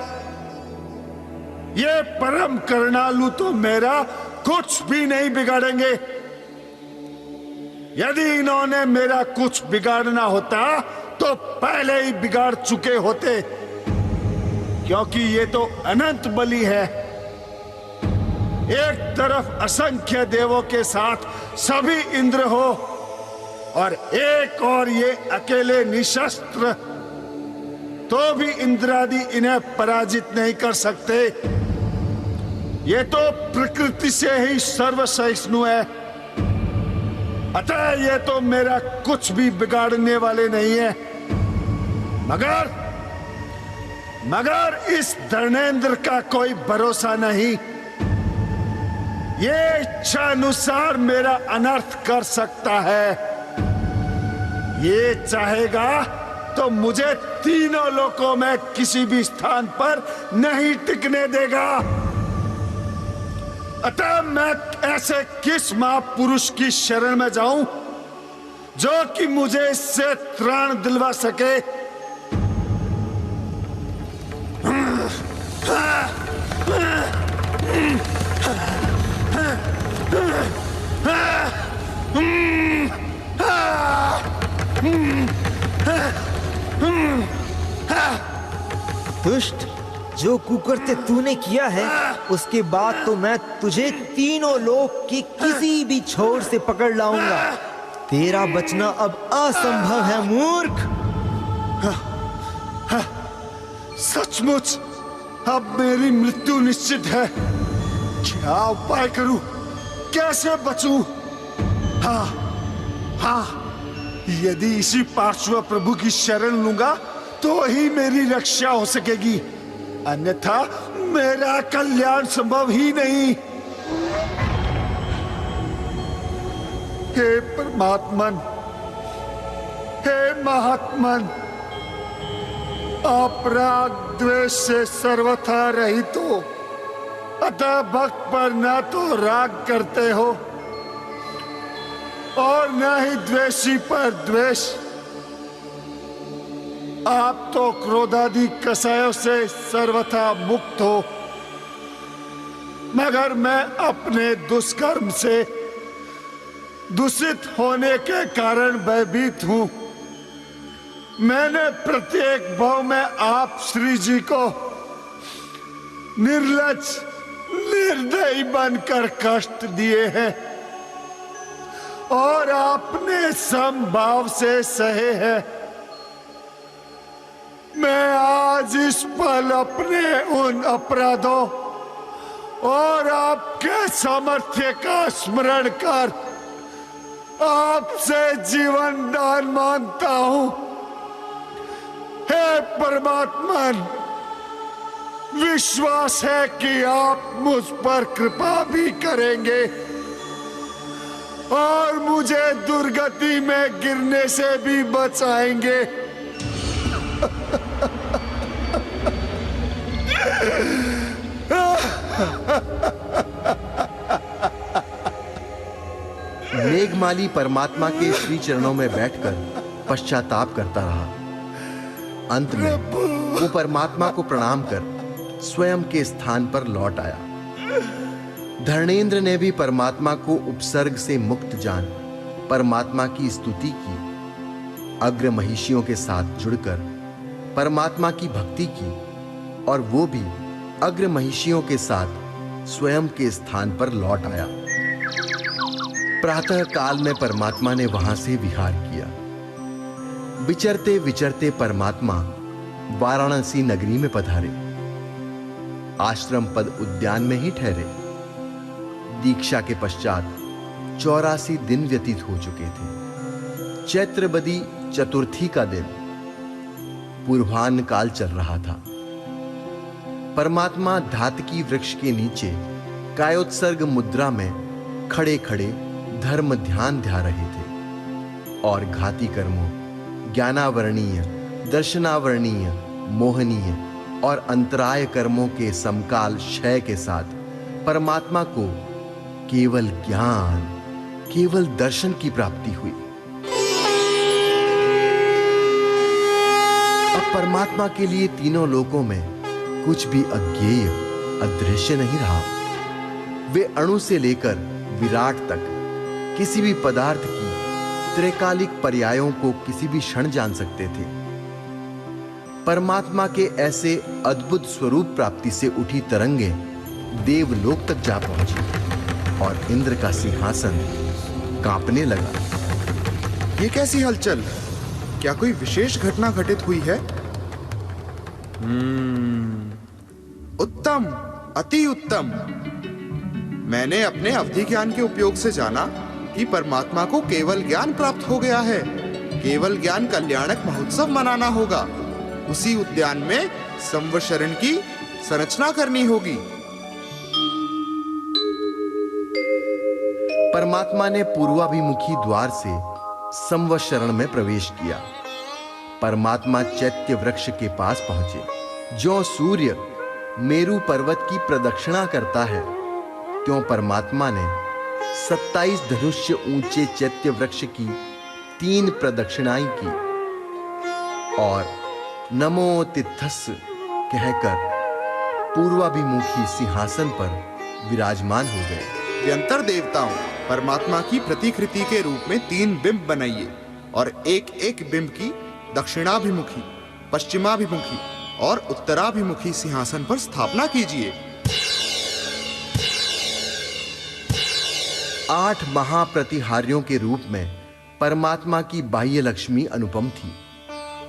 ये परम करुणालु तो मेरा कुछ भी नहीं बिगाड़ेंगे। यदि इन्होंने मेरा कुछ बिगाड़ना होता तो पहले ही बिगाड़ चुके होते, क्योंकि ये तो अनंत बलि है। एक तरफ असंख्य देवों के साथ सभी इंद्र हो और एक और ये अकेले निशस्त्र, तो भी इंद्रादि इन्हें पराजित नहीं कर सकते। ये तो प्रकृति से ही सर्वसहिष्णु है, अतः ये तो मेरा कुछ भी बिगाड़ने वाले नहीं है। मगर इस धर्मेंद्र का कोई भरोसा नहीं। ये इच्छा अनुसार मेरा अनर्थ कर सकता है। ये चाहेगा तो मुझे तीनों लोकों में किसी भी स्थान पर नहीं टिकने देगा। अतः मैं ऐसे किस महापुरुष की शरण में जाऊं जो कि मुझे इससे त्राण दिलवा सके। दुष्ट, जो कुकृत्य तूने किया है उसके बाद तो मैं तुझे तीनों लोक की किसी भी छोर से पकड़ लाऊंगा। तेरा बचना अब असंभव है मूर्ख। सचमुच अब मेरी मृत्यु निश्चित है। क्या उपाय करूं, कैसे बचूं? हाँ, यदि इसी पार्श्व प्रभु की शरण लूंगा तो ही मेरी रक्षा हो सकेगी, अन्यथा मेरा कल्याण संभव ही नहीं। हे परमात्मन, हे महात्मन, आप राग द्वेष से सर्वथा रहित हो, अतः भक्त पर न तो राग करते हो और न ही द्वेषी पर द्वेष। आप तो क्रोधादि कषायों से सर्वथा मुक्त हो, मगर मैं अपने दुष्कर्म से दूषित होने के कारण भयभीत हूं। मैंने प्रत्येक भाव में आप श्री जी को निर्लज निर्दयी बनकर कष्ट दिए हैं और आपने समभाव से सहे हैं। मैं आज इस पल अपने उन अपराधों और आपके सामर्थ्य का स्मरण कर आपसे जीवन दान मांगता हूं। हे परमात्मा, विश्वास है कि आप मुझ पर कृपा भी करेंगे और मुझे दुर्गति में गिरने से भी बचाएंगे। मेघमाली परमात्मा के श्री चरणों में बैठकर पश्चाताप करता रहा। अंत में वो परमात्मा को प्रणाम कर स्वयं के स्थान पर लौट आया। धर्मेंद्र ने भी परमात्मा को उपसर्ग से मुक्त जान परमात्मा की स्तुति की, अग्र महिषियों के साथ जुड़कर परमात्मा की भक्ति की और वो भी अग्र महिषियों के साथ स्वयं के स्थान पर लौट आया। प्रातः काल में परमात्मा ने वहां से विहार किया। विचरते विचरते परमात्मा वाराणसी नगरी में पधारे। आश्रम पद उद्यान में ही ठहरे। दीक्षा के पश्चात 84 दिन व्यतीत हो चुके थे। चैत्रबदी चतुर्थी का दिन पूर्वाह्न काल चल रहा था। परमात्मा धातकी वृक्ष के नीचे कायोत्सर्ग मुद्रा में खड़े खड़े धर्म ध्यान ध्या रहे थे और घाती कर्मों, ज्ञानावरणीय, दर्शनावरणीय, मोहनीय और अंतराय कर्मों के समकाल क्षय के साथ परमात्मा को केवल ज्ञान, केवल दर्शन की प्राप्ति हुई। अब परमात्मा के लिए तीनों लोकों में कुछ भी अज्ञेय, अदृश्य नहीं रहा। वे अणु से लेकर विराट तक किसी भी पदार्थ की त्रैकालिक पर्यायों को किसी भी क्षण जान सकते थे। परमात्मा के ऐसे अद्भुत स्वरूप प्राप्ति से उठी तरंगे देवलोक तक जा पहुंची और इंद्र का सिंहासन कांपने लगा। ये कैसी हलचल? क्या कोई विशेष घटना घटित हुई है? उत्तम, अति उत्तम। मैंने अपने अवधि ज्ञान के उपयोग से जाना कि परमात्मा को केवल ज्ञान प्राप्त हो गया है। केवल ज्ञान कल्याणक महोत्सव मनाना होगा। उसी उद्यान में संवत्सरण की संरचना करनी होगी। परमात्मा ने पूर्वाभिमुखी द्वार से संवत्सरण में प्रवेश किया। परमात्मा चैत्य वृक्ष के पास पहुंचे। जो सूर्य मेरु पर्वत की प्रदक्षिणा करता है, त्यों परमात्मा ने 27 धनुष्य ऊंचे चैत्य वृक्ष की 3 प्रदक्षिणाएं की और नमो तिथस् कहकर पूर्वाभिमुखी सिंहासन पर विराजमान हो गए। व्यंतर देवताओं, परमात्मा की प्रतिकृति के रूप में 3 बिंब बनाइए और एक एक बिंब की दक्षिणाभिमुखी, पश्चिमाभिमुखी और उत्तराभिमुखी सिंहासन पर स्थापना कीजिए। 8 महाप्रतिहार्यों के रूप में परमात्मा की बाह्य लक्ष्मी अनुपम थी,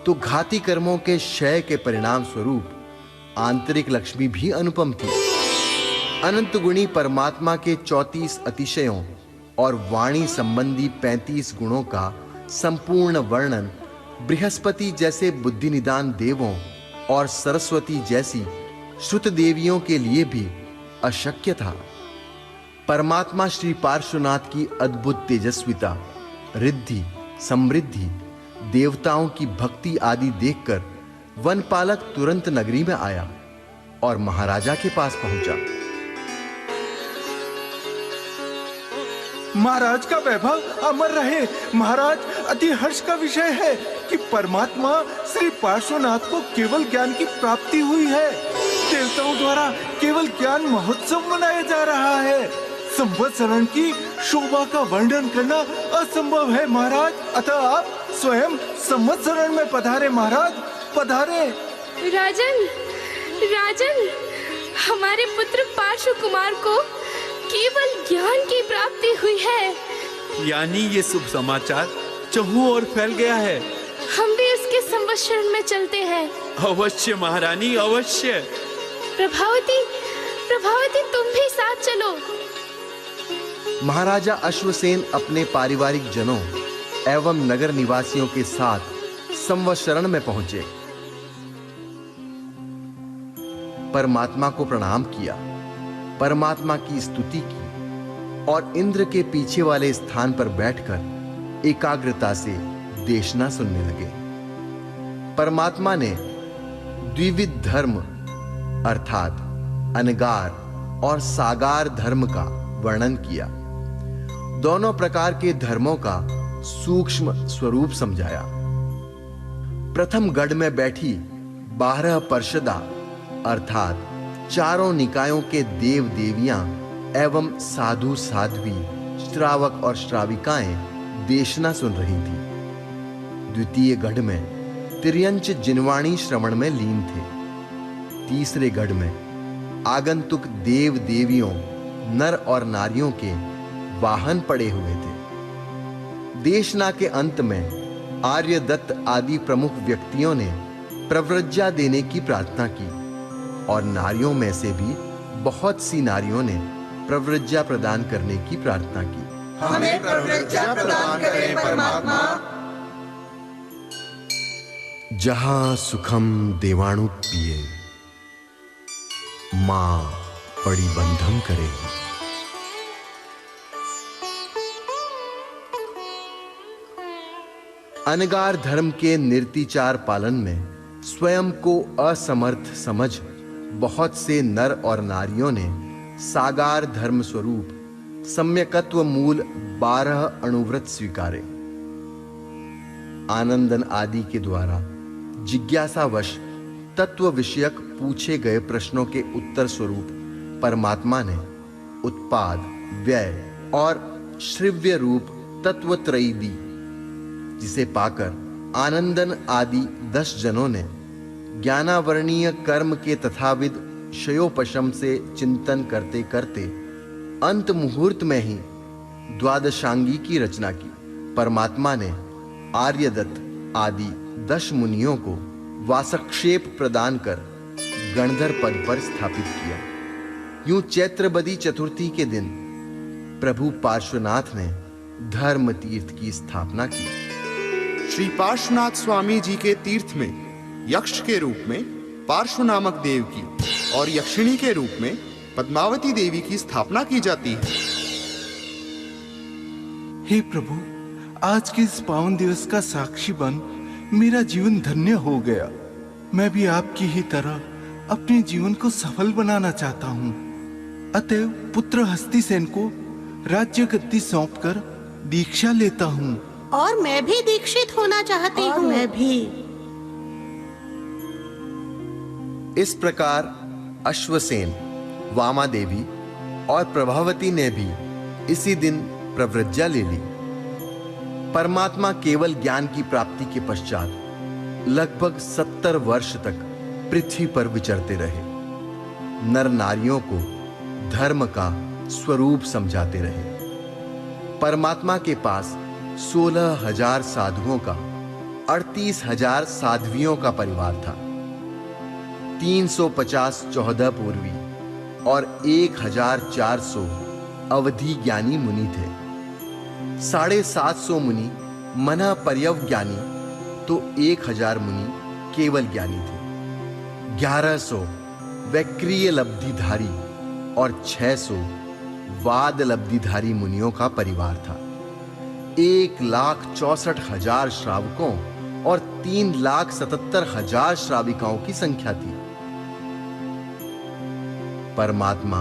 तो घाती कर्मों के क्षय के परिणाम स्वरूप आंतरिक लक्ष्मी भी अनुपम थी। अनंत गुणी परमात्मा के 34 अतिशयों और वाणी संबंधी 35 गुणों का संपूर्ण वर्णन बृहस्पति जैसे बुद्धि निदान देवों और सरस्वती जैसी श्रुत देवियों के लिए भी अशक्य था। परमात्मा श्री पार्श्वनाथ की अद्भुत तेजस्विता, रिद्धि, समृद्धि, देवताओं की भक्ति आदि देखकर वनपालक तुरंत नगरी में आया और महाराजा के पास पहुंचा। महाराज का वैभव अमर रहे। महाराज, अति हर्ष का विषय है कि परमात्मा श्री पार्श्वनाथ को केवल ज्ञान की प्राप्ति हुई है। देवताओं द्वारा केवल ज्ञान महोत्सव मनाया जा रहा है। संवत्सरण की शोभा का वर्णन करना असंभव है महाराज। अतः आप स्वयं संवत्सरण में पधारे महाराज, पधारे। राजन, राजन, हमारे पुत्र पार्श्व कुमार को केवल ज्ञान की प्राप्ति हुई है। यानी ये शुभ समाचार चहु और फैल गया है। हम भी उसके संवत्सरण में चलते हैं। अवश्य महारानी, अवश्य। प्रभावती, प्रभावती तुम भी साथ चलो। महाराजा अश्वसेन अपने पारिवारिक जनों एवं नगर निवासियों के साथ संवत्सरण में पहुंचे। परमात्मा को प्रणाम किया, परमात्मा की स्तुति की और इंद्र के पीछे वाले स्थान पर बैठकर एकाग्रता से देशना सुनने लगे। परमात्मा ने द्विविध धर्म अर्थात अनगार और सागार धर्म का वर्णन किया। दोनों प्रकार के धर्मों का सूक्ष्म स्वरूप समझाया। प्रथम गढ़ में बैठी 12 पार्षदा अर्थात चारों निकायों के देव देवियां एवं साधु साध्वी, श्रावक और श्राविकाएं देशना सुन रही थी। द्वितीय गढ़ में तिर्यंच जिनवाणी श्रवण में लीन थे। तीसरे गढ़ में आगंतुक देव देवियों, नर और नारियों के वाहन पड़े हुए थे। देशना के अंत में आर्यदत्त आदि प्रमुख व्यक्तियों ने प्रव्रज्या देने की प्रार्थना की और नारियों में से भी बहुत सी नारियों ने प्रव्रज्या प्रदान करने की प्रार्थना की। हमें प्रव्रज्या प्रदान करें परमात्मा। जहां सुखम देवाणु पिए, मां पड़ी बंधम करेगी। अनगार धर्म के निर्तिचार पालन में स्वयं को असमर्थ समझ बहुत से नर और नारियों ने सागार धर्म स्वरूप सम्यकत्व मूल 12 अणुव्रत स्वीकारे। आनंदन आदि के द्वारा जिज्ञासावश तत्व विषयक पूछे गए प्रश्नों के उत्तर स्वरूप परमात्मा ने उत्पाद, व्यय और श्रव्य रूप तत्वत्रयी दी, जिसे पाकर आनंदन आदि 10 जनों ने ज्ञानावरणीय कर्म के तथाविध शयोपशम से चिंतन करते करते अंत मुहूर्त में ही द्वादशांगी की रचना की। परमात्मा ने आर्यदत्त आदि 10 मुनियों को वासक्षेप प्रदान कर गणधर पद पर स्थापित किया। यूं चैत्रबदी चतुर्थी के दिन प्रभु पार्श्वनाथ ने धर्म तीर्थ की स्थापना की। श्री पार्श्वनाथ स्वामी जी के तीर्थ में यक्ष के रूप में पार्श्व नामक देव की और यक्षिणी के रूप में पद्मावती देवी की स्थापना की जाती है। हे प्रभु, आज के इस पावन दिवस का साक्षी बन मेरा जीवन धन्य हो गया। मैं भी आपकी ही तरह अपने जीवन को सफल बनाना चाहता हूँ। अतएव पुत्र हस्तिसेन को राज्य गद्दी सौंपकर दीक्षा लेता हूँ। और मैं भी दीक्षित होना चाहती हूँ। मैं भी। इस प्रकार अश्वसेन, वामा देवी और प्रभावती ने भी इसी दिन प्रव्रज्या ले ली। परमात्मा केवल ज्ञान की प्राप्ति के पश्चात लगभग 70 वर्ष तक पृथ्वी पर विचरते रहे। नर नारियों को धर्म का स्वरूप समझाते रहे। परमात्मा के पास 16,000 साधुओं का 38,000 साध्वियों का परिवार था। 350 14 पूर्वी और 1,400 अवधि ज्ञानी मुनि थे। 750 मुनि मना पर्यव ज्ञानी तो 1,000 मुनि केवल ज्ञानी थे। 1100 वैक्रिय लब्धिधारी और 600 वाद लब्धिधारी मुनियों का परिवार था। 1,64,000 श्रावकों और 3,77,000 श्राविकाओं की संख्या थी। परमात्मा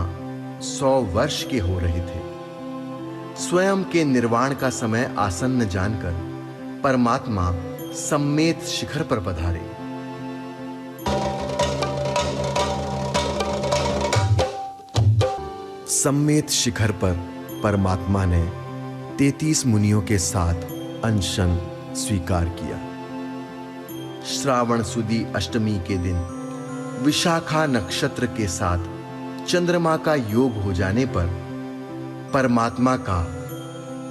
100 वर्ष के हो रहे थे। स्वयं के निर्वाण का समय आसन्न जानकर परमात्मा सम्मेत शिखर पर पधारे। सम्मेत शिखर पर परमात्मा ने 33 मुनियों के साथ अनशन, स्वीकार किया। श्रावण सुदी अष्टमी के दिन विशाखा नक्षत्र के साथ चंद्रमा का योग हो जाने पर परमात्मा का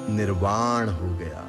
निर्वाण हो गया।